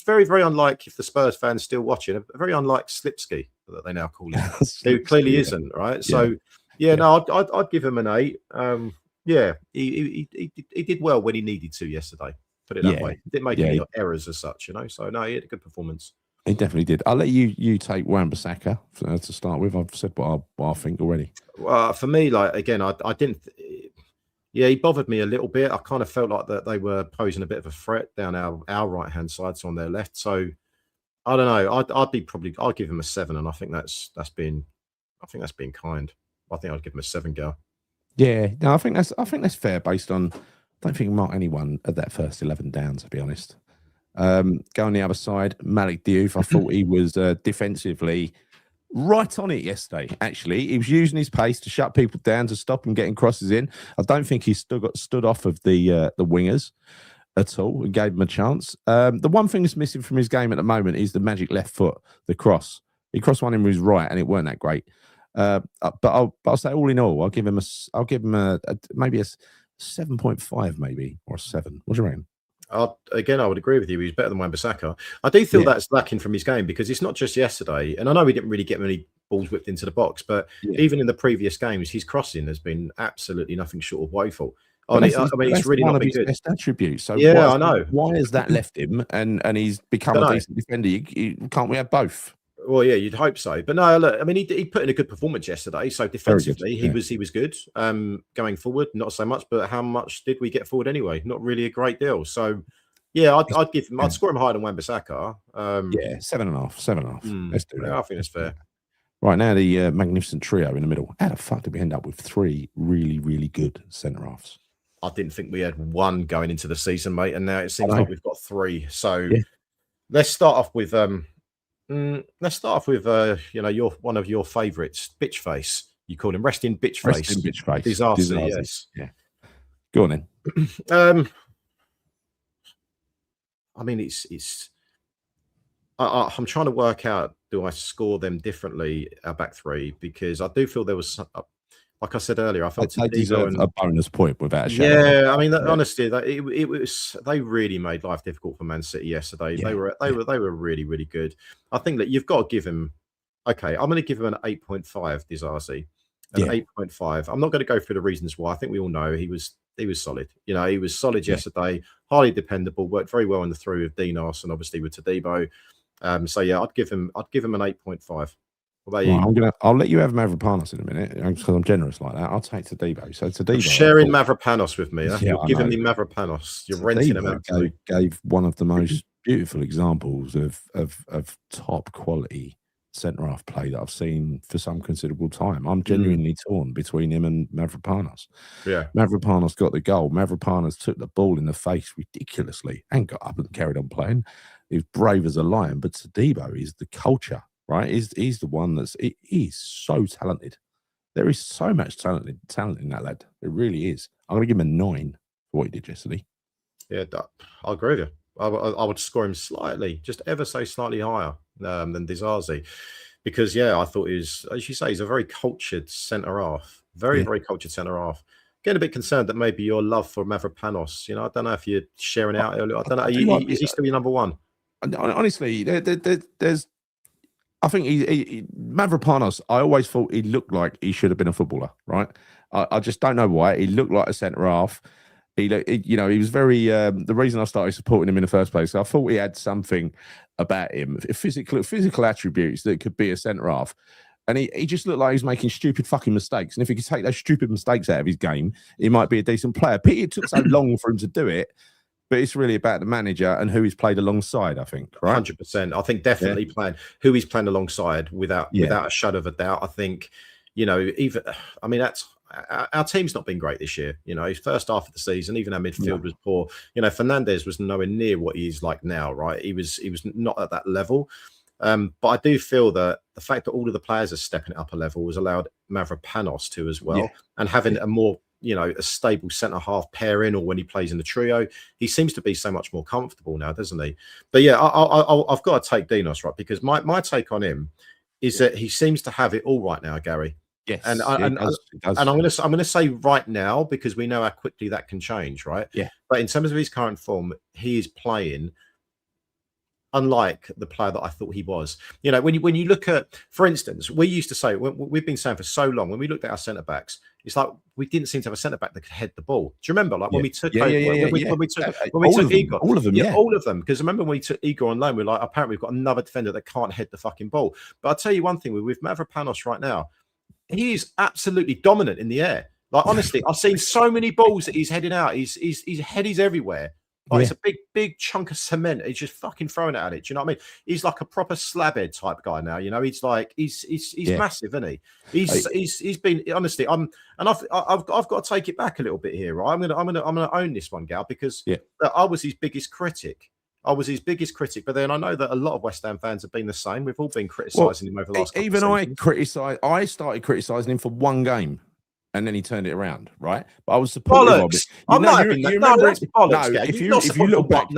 very, very unlike, if the Spurs fans still watching, very unlike Slipsky, that they now call him, who clearly isn't, right? So, I'd give him an 8. He did well when he needed to yesterday, put it that way. He didn't make any errors as such, So, no, he had a good performance. He definitely did. I'll let you take Wan-Bissaka to start with. I've said what I think already. Well, for me, I didn't. He bothered me a little bit. I kind of felt like that they were posing a bit of a threat down our right hand side, so on their left. So I don't know. I'd give him a 7, and I think that's being kind. I think I'd give him a 7, Gal. Yeah, no, I think that's fair based on. I don't think mark anyone at that first 11 down, to be honest. Go on the other side, Malik Diouf. I thought he was defensively right on it yesterday. Actually, he was using his pace to shut people down, to stop them getting crosses in. I don't think he stood off of the wingers at all and gave them a chance. The one thing that's missing from his game at the moment is the magic left foot, the cross. He crossed one in with his right, and it weren't that great. But I'll say all in all, I'll give him a maybe a 7.5, maybe, or a 7. What do you reckon? I would agree with you. He's better than Wan-Bissaka. I do feel that's lacking from his game because it's not just yesterday. And I know we didn't really get many balls whipped into the box, but even in the previous games, his crossing has been absolutely nothing short of woeful. It's really not been good. Best attribute. So I know. Why has that left him? And he's become a decent defender. Can't we have both? Well, yeah, you'd hope so. But no, look, I mean, he put in a good performance yesterday. So defensively, he was good. Going forward, not so much. But how much did we get forward anyway? Not really a great deal. So, yeah, I'd score him higher than Wan-Bissaka. 7.5. Let's do that. I think that's fair. Right now, the magnificent trio in the middle. How the fuck did we end up with 3 really, really good centre halves? I didn't think we had 1 going into the season, mate, and now it seems like we've got 3. So let's start off with your one of your favourites, Bitchface. You call him Resting Bitchface. Resting Bitchface. Disaster, yes. Yeah. Go on then. I mean, it's. I'm trying to work out. Do I score them differently? Our back 3, because I do feel there was. Like I said earlier, I felt they deserve a bonus point without a shadow. Yeah, I mean, honestly, it was. They really made life difficult for Man City yesterday. Yeah, they were really, really good. I think that you've got to give him. Okay, I'm going to give him an 8.5, Disasi. An 8.5. I'm not going to go through the reasons why. I think we all know he was solid. He was solid yesterday. Highly dependable. Worked very well in the through with Dinos and obviously with Tadibo. So yeah, I'd give him an 8.5. I'll let you have Mavropanos in a minute because I'm generous like that. I'll take Tadibo. So Tadibo, sharing Mavropanos with me. You're giving me Mavropanos. You're renting him out. Gave one of the most beautiful examples of top quality centre half play that I've seen for some considerable time. I'm genuinely torn between him and Mavropanos. Yeah. Mavropanos got the goal. Mavropanos took the ball in the face ridiculously and got up and carried on playing. He was brave as a lion. But Tadibo is the culture, right? He's the one he's so talented. There is so much talent in that lad. It really is. I'm going to give him a 9 for what he did yesterday. Yeah, I agree with you. I would score him slightly, just ever so slightly higher than Disasi. Because, I thought he was, as you say, he's a very cultured centre-half. Very cultured centre-half. Getting a bit concerned that maybe your love for Mavropanos, I don't know if you're sharing out. I don't know. Is he still your number one? Honestly, there's... I think Mavropanos, I always thought he looked like he should have been a footballer, right? I just don't know why. He looked like a centre-half. He was very... the reason I started supporting him in the first place, I thought he had something about him, physical attributes that could be a centre-half. And he just looked like he was making stupid fucking mistakes. And if he could take those stupid mistakes out of his game, he might be a decent player. Pity it took so long for him to do it. But it's really about the manager and who he's played alongside, I think, right? 100%. I think definitely playing who he's playing alongside without a shadow of a doubt. I think, that's our team's not been great this year. His first half of the season, even our midfield was poor. Fernandez was nowhere near what he is like now, right? He was not at that level. But I do feel that the fact that all of the players are stepping it up a level has allowed Mavropanos to as well, and having a more a stable centre half pairing, or when he plays in the trio, he seems to be so much more comfortable now, doesn't he? But I've got to take Dinos, right, because my take on him is that he seems to have it all right now, Gary. Yes, and I'm going to say right now, because we know how quickly that can change, right? Yeah. But in terms of his current form, he is playing unlike the player that I thought he was. When you look at, for instance, we used to say, we've been saying for so long, when we looked at our centre backs, it's like we didn't seem to have a centre back that could head the ball. Do you remember, when we took when we took Igor, all of them, because remember when we took Igor on loan, we're like, apparently we've got another defender that can't head the fucking ball. But I'll tell you one thing, with Mavropanos right now, he is absolutely dominant in the air. Like, honestly, I've seen so many balls that he's heading out. His head is everywhere. Like, it's a big chunk of cement. He's just fucking throwing it at it. Do you know what I mean? He's like a proper slabhead type guy now. He's like he's massive, isn't he? He's been, honestly. I've got to take it back a little bit here, right? I'm gonna own this one, Gal, because I was his biggest critic. But then I know that a lot of West Ham fans have been the same. We've all been criticising him over the last couple of seasons. I started criticising him for one game. And then he turned it around, right? But I was supportive of it. I'm not having that. No, that's bollocks. If you look back,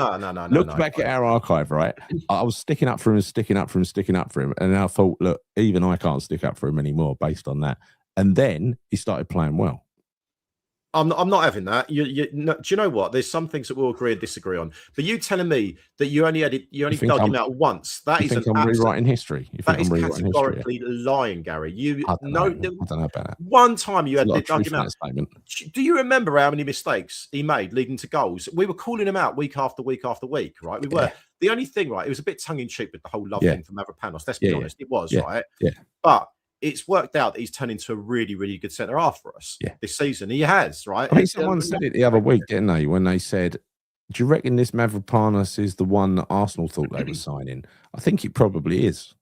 look back at our archive, right? I was sticking up for him, and I thought, look, even I can't stick up for him anymore based on that. And then he started playing well. I'm not having that. Do you know what? There's some things that we'll agree and disagree on. But you telling me that you only dug him out once? That is rewriting history. That is categorically lying, Gary. I don't know about that. One time you had to dug him out. Do you remember how many mistakes he made leading to goals? We were calling him out week after week after week, right? We were. The only thing, right? It was a bit tongue in cheek with the whole love thing for Mavropanos. Let's be honest, it was right. Yeah, but it's worked out that he's turned into a really, really good centre half for us this season. He has, right? I mean, someone said it the other week, didn't they? When they said, "Do you reckon this Mavropanos is the one that Arsenal thought they were signing?" I think it probably is.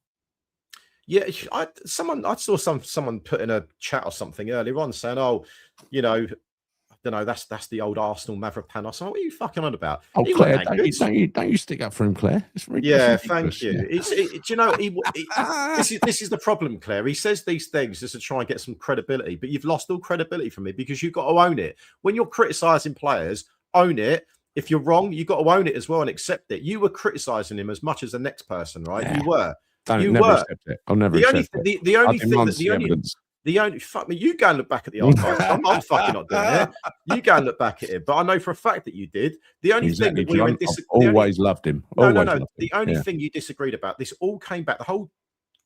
Yeah, I saw someone put in a chat or something earlier on saying, "Oh, I don't know, that's the old Arsenal Mavropanos." What are you fucking on about? Oh, Claire, don't you stick up for him, Claire? Thank you. Do you know, this is the problem, Claire. He says these things just to try and get some credibility, but you've lost all credibility from me because you've got to own it. When you're criticising players, own it. If you're wrong, you've got to own it as well and accept it. You were criticising him as much as the next person, right? Yeah. You were. Accept it. I'll never accept it. The only thing that fuck me, you go and look back at the archives. I'm fucking not doing it. You go and look back at it, but I know for a fact that you did. The only thing that we were always loved him. The only thing you disagreed about, this all came back. The whole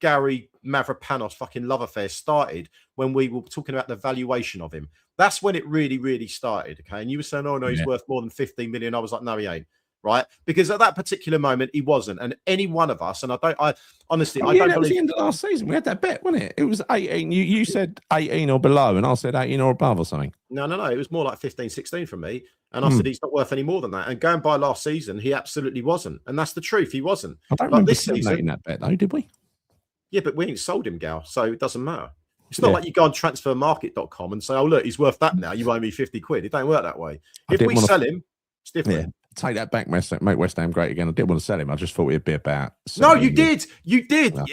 Gary Mavropanos fucking love affair started when we were talking about the valuation of him. That's when it really, really started. Okay, and you were saying, "Oh no, he's worth more than 15 million." I was like, "No, he ain't." Right, because at that particular moment he wasn't, and any one of us, and I honestly, I don't believe. Was the end of last season. We had that bet, wasn't it? It was 18. You said 18 or below, and I said 18 or above or something. No. It was more like 15, 16 from me, and I said he's not worth any more than that. And going by last season, he absolutely wasn't, and that's the truth. He wasn't. I don't remember this season that bet though, did we? Yeah, but we ain't sold him, Gal, so it doesn't matter. It's not like you go on transfermarket.com and say, oh, look, he's worth that now. You owe me 50 quid. It don't work that way. If we sell him, it's different. Yeah. Take that back, make West Ham great again. I didn't want to sell him. I just thought it'd be about. No, you did. You did. No,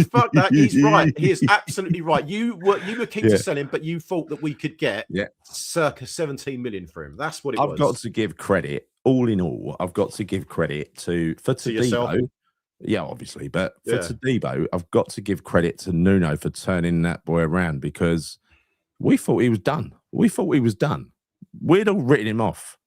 fuck that. He's right. He is absolutely right. You were keen to sell him, but you thought that we could get circa 17 million for him. That's what it was. I've got to give credit. All in all, I've got to give credit to Tadibo. Yeah, obviously, but for Tadibo, I've got to give credit to Nuno for turning that boy around, because we thought he was done. We'd all written him off.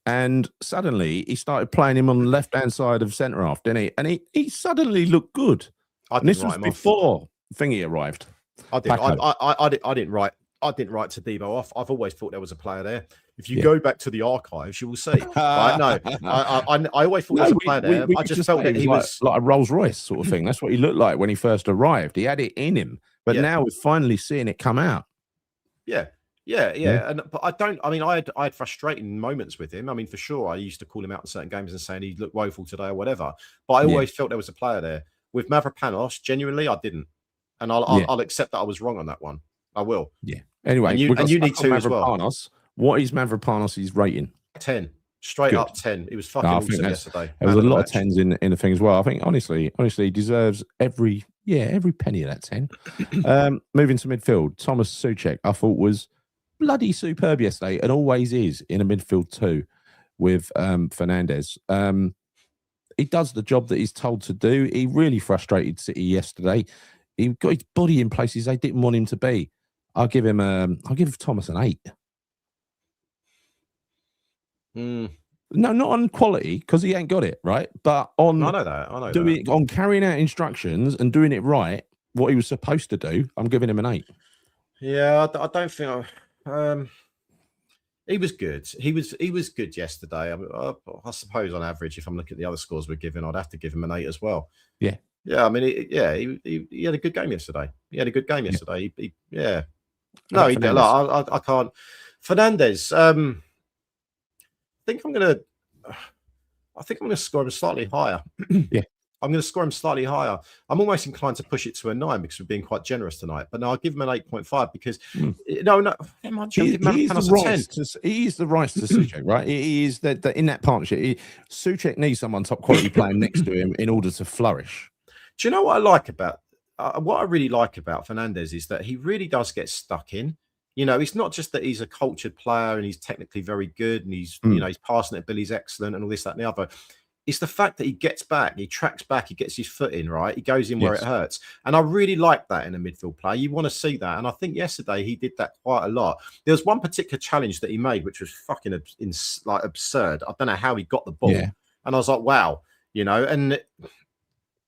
And suddenly he started playing him on the left-hand side of centre-half, didn't he? And he suddenly looked good. And this was before Thingy arrived. I didn't write Tadibo off. I've always thought there was a player there. If you go back to the archives, you will see. I always thought there was a player there. I just felt that he was like a Rolls Royce sort of thing. That's what he looked like when he first arrived. He had it in him, but now we're finally seeing it come out. Yeah. But I had frustrating moments with him. I mean, for sure, I used to call him out in certain games and saying he looked woeful today or whatever. But I always felt there was a player there. With Mavropanos, genuinely, I didn't, and I'll accept that I was wrong on that one. I will. Yeah. Anyway, and you need to as well. What is Mavropanos' rating? 10. Straight up 10. It was fucking awesome yesterday. There was a lot of 10s in the thing as well. I think honestly, he deserves every penny of that 10. Moving to midfield, Thomas Souček, I thought was bloody superb yesterday, and always is in a midfield too with Fernandes. He does the job that he's told to do. He really frustrated City yesterday. He got his body in places they didn't want him to be. I'll give Thomas an 8. No, not on quality, because he ain't got it right, but on on carrying out instructions and doing it right, what he was supposed to do. I'm giving him an 8. Yeah, I don't think he was good. He was good yesterday. I suppose on average, if I'm looking at the other scores we're giving, I'd have to give him an 8 as well. Yeah. I mean, he had a good game yesterday. He No, he did. I can't. Fernandes. I think I'm gonna score him slightly higher. Yeah. I'm going to score him slightly higher. I'm almost inclined to push it to a 9 because we're being quite generous tonight. But no, I'll give him an 8.5 because he's the right to Souček, right? He is that in that partnership. Souček needs someone top quality playing next to him in order to flourish. Do you know what I like about what I really like about Fernandes is that he really does get stuck in. You know, it's not just that he's a cultured player and he's technically very good and he's he's passing it, Billy's excellent and all this, that, and the other. It's the fact that he gets back, he tracks back, he gets his foot in, right? He goes in where it hurts. And I really like that in a midfield player. You want to see that. And I think yesterday he did that quite a lot. There was one particular challenge that he made, which was fucking absurd. I don't know how he got the ball. Yeah. And I was like, wow, and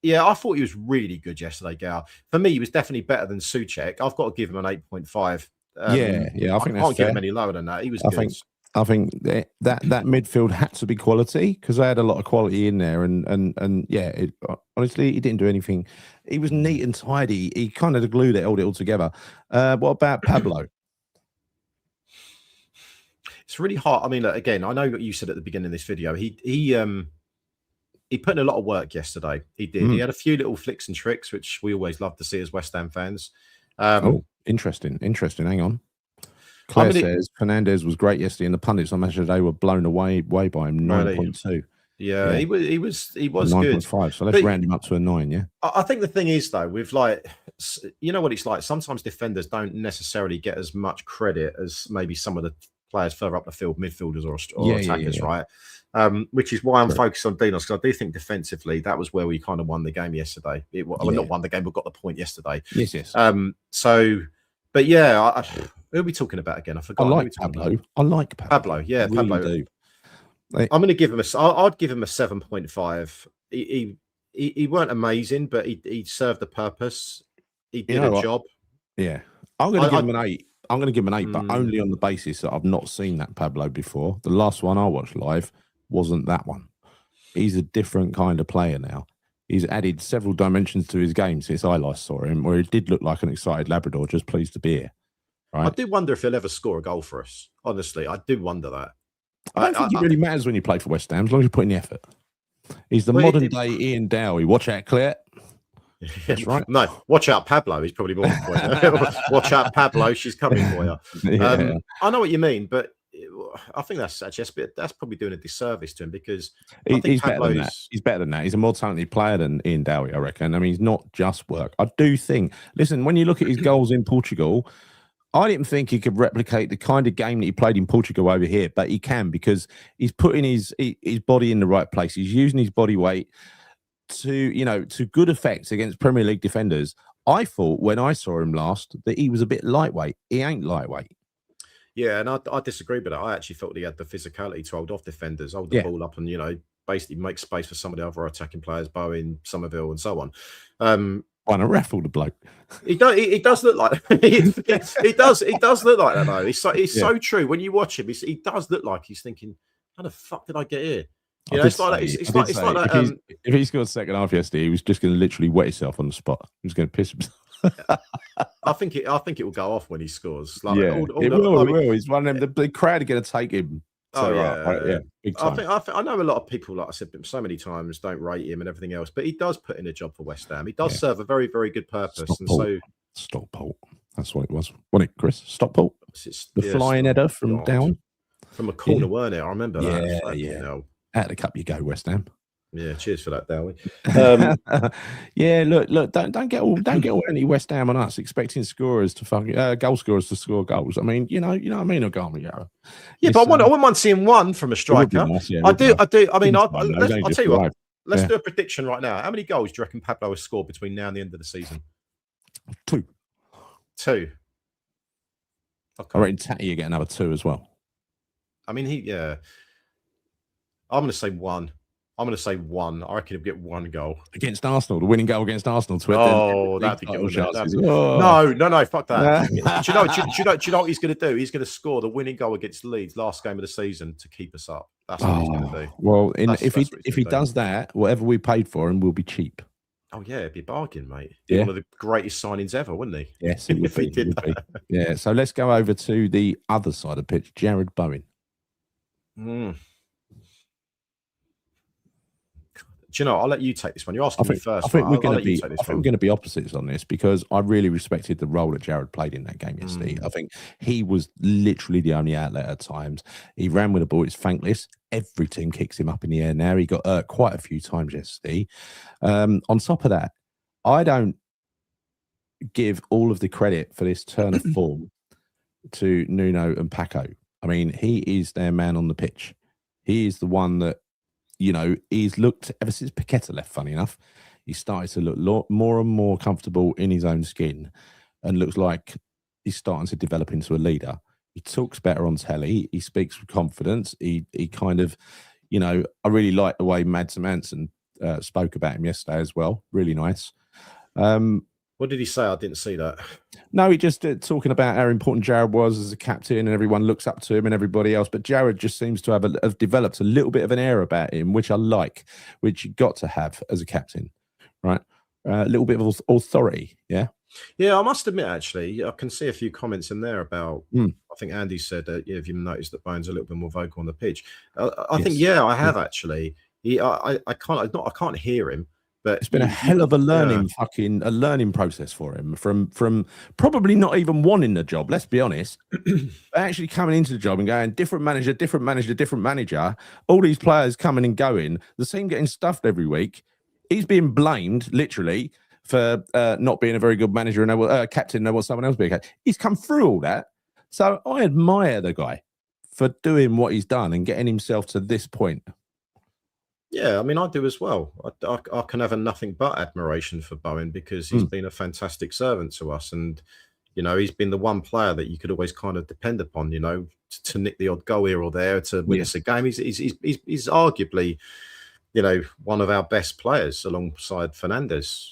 I thought he was really good yesterday, Gal. For me, he was definitely better than Souček. I've got to give him an 8.5. I think I can't give him any lower than that. He was good. I think that midfield had to be quality because they had a lot of quality in there, and honestly, he didn't do anything. He was neat and tidy. He kind of held it all together. What about Pablo? It's really hard. I mean, look, again, I know what you said at the beginning of this video. He put in a lot of work yesterday. He did. He had a few little flicks and tricks, which we always love to see as West Ham fans. Interesting. Hang on. Claire says Fernandes was great yesterday, and the pundits on Match of the Day were blown away by him. 9.2. Yeah, he was 9.5. Good. So let's round him up to a 9. Yeah. I think the thing is though, with what it's like. Sometimes defenders don't necessarily get as much credit as maybe some of the players further up the field, midfielders or attackers, right? Which is why I'm focused on Dinos, because I do think defensively that was where we kind of won the game yesterday. Not won the game, but got the point yesterday. Yes. But yeah, who are we talking about again? I forgot. I like Pablo. Yeah, really Pablo. Do. I'm going to give him I'd give him a 7.5. He weren't amazing, but he served the purpose. He did a job. Yeah, I'm going to give him an 8. I'm going to give him an 8, but only on the basis that I've not seen that Pablo before. The last one I watched live wasn't that one. He's a different kind of player now. He's added several dimensions to his game since I last saw him, where he did look like an excited Labrador just pleased to be here. Right? I do wonder if he'll ever score a goal for us. Honestly, I do wonder that. I don't think it really matters when you play for West Ham, as long as you put in the effort. He's the modern day Ian Dowie. Watch out, Claire. That's right. No, watch out, Pablo. He's probably more important. Watch out, Pablo. She's coming for you. Yeah. I know what you mean, but I think that's probably doing a disservice to him because I think he's better than that. He's better than that. He's a more talented player than Ian Dowie, I reckon. I mean, he's not just work. I do think. Listen, when you look at his goals in Portugal, I didn't think he could replicate the kind of game that he played in Portugal over here, but he can because he's putting his body in the right place. He's using his body weight to good effect against Premier League defenders. I thought when I saw him last that he was a bit lightweight. He ain't lightweight. Yeah, and I disagree with that. I actually felt he had the physicality to hold off defenders, hold the ball up, and basically make space for some of the other attacking players, Bowen, Somerville, and so on. Trying to raffle the bloke. He does look like he does look like that though. It's so true. When you watch him, he does look like he's thinking, "How the fuck did I get here?" It's like that. If he scored second half yesterday, he was just going to literally wet himself on the spot. He was going to piss himself. I think it will go off when he scores. Like, it will. He's one of them. The crowd are going to take him. So, big time. I know a lot of people, like I said so many times, don't rate him and everything else, but he does put in a job for West Ham. He does serve a very, very good purpose. Stockport. That's what it was. Wasn't it, Chris? Stockport? The flying header from down. From a corner, weren't it? I remember that. Yeah. Out of the cup you go, West Ham. Yeah, cheers for that, Dowie. Look, don't get all any West Ham on us expecting scorers to goal scorers to score goals. I mean, you know what I mean, Ogami. Yeah, but I wouldn't mind seeing one from a striker. Nice, I do. I mean, I'll tell you what. Let's Yeah. do a prediction right now. How many goals do you reckon Pablo has scored between now and the end of the season? 2. Okay. I reckon Tatty you get another 2 as well. I mean, I'm going to say 1. I'm going to say 1. I reckon he'll get 1 goal Against Arsenal, the winning goal against Arsenal. That'd be good. No, fuck that. do you know what he's going to do? He's going to score the winning goal against Leeds last game of the season to keep us up. That's what he's going to do. Well, if he does that, whatever we paid for him will be cheap. Oh yeah, it'd be a bargain, mate. Yeah. One of the greatest signings ever, wouldn't he? Yes, it would If he did be. Yeah. So let's go over to the other side of the pitch. Jared Bowen. Do you know? I'll let you take this one. You're asking me first. I think we're going to be opposites on this because I really respected the role that Jared played in that game yesterday. I think he was literally the only outlet at times. He ran with the ball. It's thankless. Every team kicks him up in the air now. He got hurt quite a few times yesterday. On top of that, I don't give all of the credit for this turn of form to Nuno and Paco. I mean, he is their man on the pitch. He is the one that, he's looked ever since Paqueta left, funny enough, he started to look more and more comfortable in his own skin and looks like he's starting to develop into a leader. He talks better on telly. He speaks with confidence. He kind of, I really like the way Mads Manson spoke about him yesterday as well. Really nice. What did he say? I didn't see that. No, he just talking about how important Jared was as a captain and everyone looks up to him and everybody else. But Jared just seems to have developed a little bit of an air about him, which I like, which you got to have as a captain, right? A little bit of authority, yeah? Yeah, I must admit, actually, I can see a few comments in there about, I think Andy said, if you noticed that Bowen's a little bit more vocal on the pitch. I think, I have actually. I can't hear him. But it's been a hell of a learning process for him from probably not even wanting the job. Let's be honest, actually coming into the job and going different manager. All these players coming and going, the team getting stuffed every week. He's being blamed literally for not being a very good manager and captain. Know what someone else being. He's come through all that, so I admire the guy for doing what he's done and getting himself to this point. Yeah, I mean, I do as well. I can have nothing but admiration for Bowen because he's been a fantastic servant to us. And, he's been the one player that you could always kind of depend upon, to nick the odd goal here or there, to win us a game. He's arguably, one of our best players alongside Fernandes.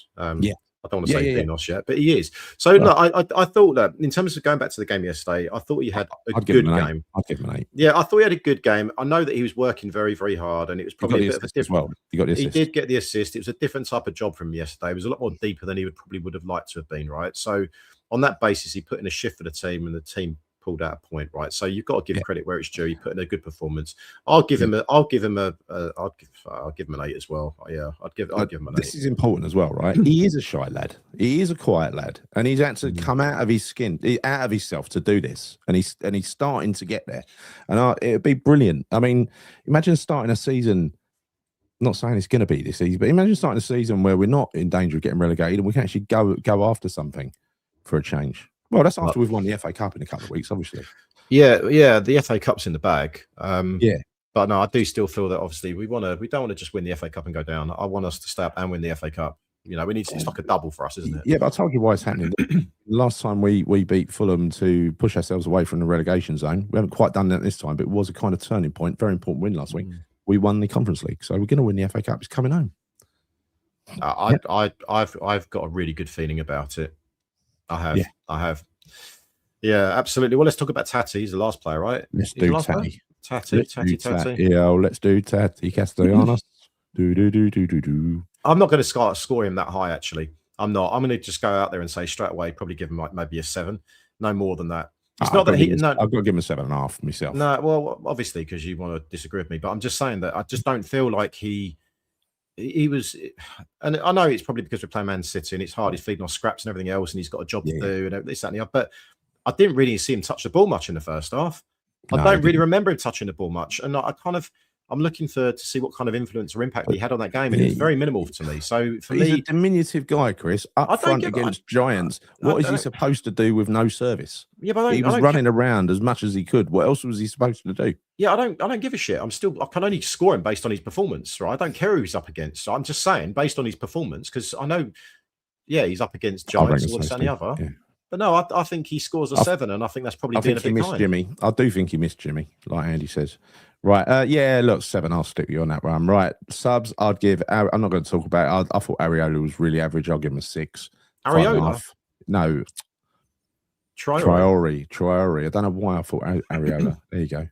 I don't want to say Pinos yet, but he is. So, look, I thought that in terms of going back to the game yesterday, I thought he had a good game. I'd give him an 8. Yeah, I thought he had a good game. I know that he was working very, very hard, and it was probably a bit of a different. He got the assist. He did get the assist. It was a different type of job from yesterday. It was a lot more deeper than he would have liked to have been, right? So, on that basis, he put in a shift for the team, and the team pulled out a point, right? So you've got to give credit where it's due. He put in a good performance. I'll give him an 8 as well. Yeah, I'd give him an 8. This is important as well, right? He is a shy lad. He is a quiet lad, and he's had to come out of his skin, out of himself to do this, and he's starting to get there. And it'd be brilliant. I mean, imagine starting a season. Not saying it's going to be this season, but imagine starting a season where we're not in danger of getting relegated, and we can actually go after something for a change. Well, that's after we've won the FA Cup in a couple of weeks, obviously. Yeah, the FA Cup's in the bag. But no, I do still feel that obviously we don't want to just win the FA Cup and go down. I want us to stay up and win the FA Cup. You know, it's like a double for us, isn't it? Yeah, but I'll tell you why it's happening. Last time we beat Fulham to push ourselves away from the relegation zone. We haven't quite done that this time, but it was a kind of turning point. Very important win last week. We won the Conference League, so we're going to win the FA Cup. It's coming home. I've got a really good feeling about it. I have. Yeah, absolutely. Well, let's talk about Tati. He's the last player, right? Let's do Tati. Tati. Yeah, let's do Tati Castellanos. Do. I'm not going to score him that high, actually. I'm not. I'm going to just go out there and say straight away, probably give him like maybe a 7. No more than that. It's not that I've got to give him a 7.5 myself. No, well, obviously, because you want to disagree with me, but I'm just saying that I just don't feel like he was, and I know it's probably because we're playing Man City and it's hard. He's feeding on scraps and everything else, and he's got a job to do and this, that, and the other. But I didn't really see him touch the ball much in the first half. I don't really remember him touching the ball much, and I'm looking to see what kind of influence or impact he had on that game, and it was very minimal to me. So for me, he's a diminutive guy, Chris, up front against giants. What is he supposed to do with no service? Yeah, but he was running around as much as he could. What else was he supposed to do? Yeah, I don't give a shit. I can only score him based on his performance, right? I don't care who he's up against. So I'm just saying, based on his performance, because I know, he's up against giants or this and the other. Yeah. But no, I think he scores a 7, and I think that's probably being a bit kind. Jimmy. I do think he missed Jimmy, like Andy says. Right, look, 7. I'll stick you on that one. Right, subs. I'd give. I'm not going to talk about it. I thought Areola was really average. I'll give him a 6. Areola? No, Traore. I don't know why I thought Areola. There you go.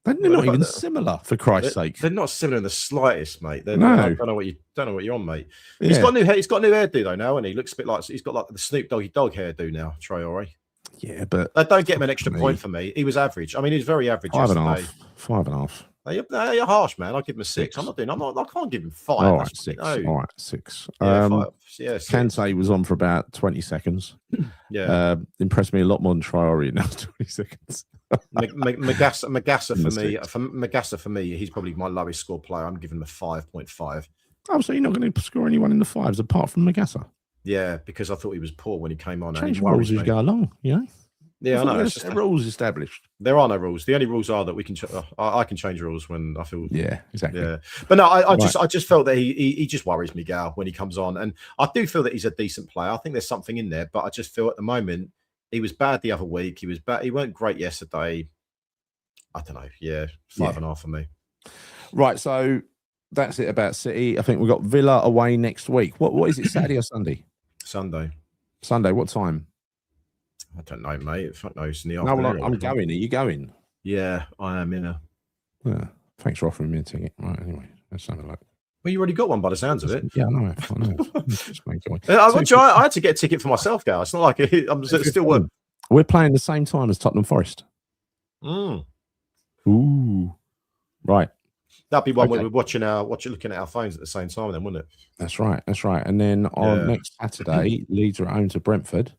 They're not even similar, for Christ's sake. They're not similar in the slightest, mate. No. I don't know what you're on, mate. Yeah. He's got a new hairdo though now, and he looks a bit like he's got like the Snoop Doggy Dogg hairdo now, Traore. Yeah, but don't get him an extra point for me. He was average. I mean, he was very average. 5.5. 5.5. You're harsh, man. I'll give him a 6. I can't give him 5. All right, 6. No. All right, 6. Yeah, 5. Yeah, 6. Kante was on for about 20 seconds. Yeah. Impressed me a lot more than Traore in those 20 seconds. Magassa for me, he's probably my lowest score player. I'm giving him a 5.5. Oh, so you're not going to score anyone in the 5s apart from Magassa? Yeah, because I thought he was poor when he came on. Change rules as you go along, you know? Yeah, I know. There's rules established. There are no rules. The only rules are that we can. I can change rules when I feel. Yeah, exactly. Yeah, but no, I just felt that he just worries me, Gal, when he comes on, and I do feel that he's a decent player. I think there's something in there, but I just feel at the moment he was bad the other week. He was bad. He weren't great yesterday. I don't know. Yeah, 5.5 for me. Right. So that's it about City. I think we've got Villa away next week. What is it? Saturday or Sunday? Sunday. What time? I don't know, mate. Fuck knows. In the afternoon. No, I'm going. Are you going? Yeah, I am in a. Yeah. Thanks for offering me a ticket. Right. Anyway, that's something like. Well, you already got one by the sounds of it. Yeah, I know. I had to get a ticket for myself, Gal. It's not like I'm still working. We're playing the same time as Tottenham Forest. Ooh. Right. That'd be one where we're looking at our phones at the same time, then, wouldn't it? That's right. And then on next Saturday, Leeds are at home to Brentford.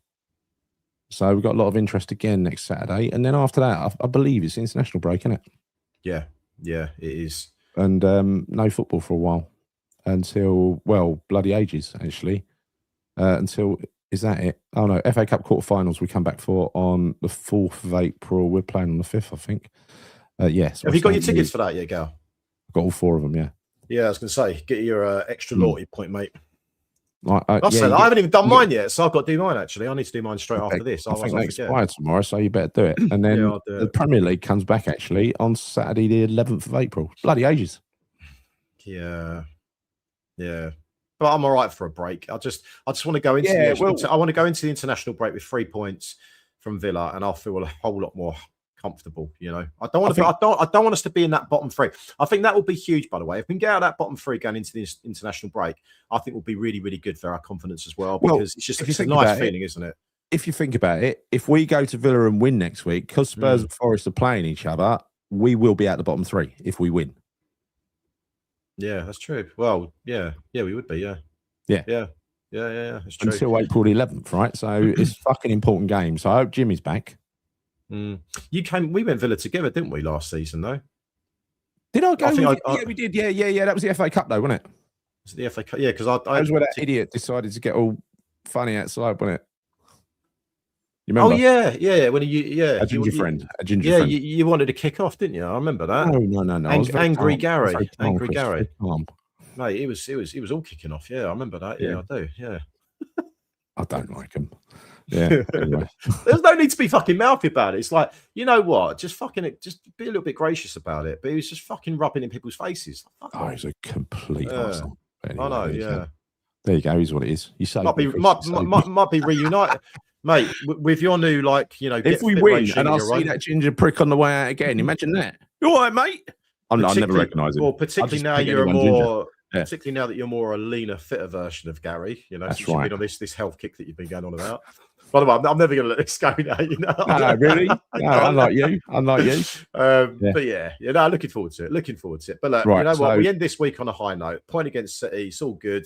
So we've got a lot of interest again next Saturday. And then after that, I believe it's international break, isn't it? Yeah, it is. And no football for a while until, bloody ages, actually. Is that it? Oh, no, FA Cup quarterfinals we come back for on the 4th of April. We're playing on the 5th, I think. Yes. Have you got your tickets for that yet, Gal? I've got all 4 of them, yeah. Yeah, I was going to say, get your extra loyalty point, mate. I haven't even done mine yet, so I've got to do mine, actually. I need to do mine straight after this. I think they expire tomorrow, so you better do it. And then the Premier League comes back, actually, on Saturday, the 11th of April. Bloody ages. Yeah. But I'm all right for a break. I just want to go into I want to go into the international break with 3 points from Villa, and I'll feel a whole lot more comfortable. You know, I don't want us to be in that bottom 3. I think that will be huge, by the way. If we can get out of that bottom 3 going into this international break, I think will be really, really good for our confidence as well, because it's just a nice feeling, isn't it? if you think about it, if we go to Villa and win next week, because Spurs and Forest are playing each other, we will be at the bottom 3 if we win. Yeah, that's true. Well, yeah, we would be. Yeah. That's true. Until April 11th, right? So it's fucking important game. So I hope Jimmy's back. We went Villa together, didn't we, last season though? Did I go? Yeah, we did. Yeah. That was the FA Cup though, wasn't it? Was it the FA Cup? Yeah, because that was where that idiot decided to get all funny outside, wasn't it? You remember? Oh yeah. When a ginger friend. You wanted to kick off, didn't you? I remember that. No. Angry Gary. Angry Gary. Mate, it was all kicking off. Yeah, I remember that. Yeah, I do. Yeah. I don't like him. Yeah. Anyway. There's no need to be fucking mouthy about it. It's like, you know what? Just be a little bit gracious about it. But he was just fucking rubbing in people's faces. He's a complete arsehole. Anyway, I know. Yeah. There you go. He's what it is. You say might be reunited, mate. With your new, if we win and I'll see that ginger prick on the way out again, imagine that. You all right, mate? I'll never recognise him. Well, particularly now you're more. Yeah. Particularly now that you're more a leaner, fitter version of Gary, that's right. Been on this health kick that you've been going on about. By the way, I'm never going to let this go now. No, really? No, unlike you. But yeah, looking forward to it. But look, you know what? We end this week on a high note. Point against City, it's all good.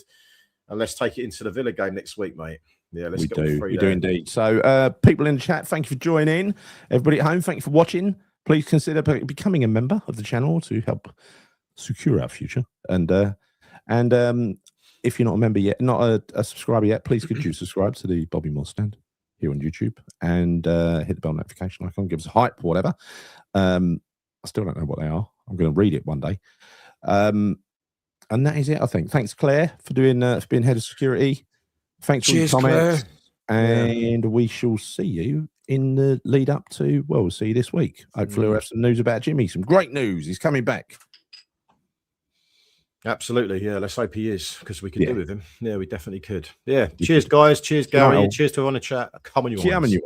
And let's take it into the Villa game next week, mate. Yeah, let's get all 3 We do indeed. So, people in the chat, thank you for joining in. Everybody at home, thank you for watching. Please consider becoming a member of the channel to help secure our future. And if you're not a member yet, not a subscriber yet, please could you subscribe to the Bobby Moore Stand here on YouTube and hit the bell notification icon, give us a hype, whatever. I still don't know what they are. I'm going to read it one day. And that is it, I think. Thanks, Claire, for being head of security. Thanks for your comments. Claire. And we shall see you in the lead up to, we'll see you this week. Hopefully we'll have some news about Jimmy. Some great news. He's coming back. Absolutely, yeah. Let's hope he is, because we can do with him. Yeah, we definitely could. Yeah. Cheers, guys. Cheers, Gary. Cheers to everyone in the chat. Come on, you.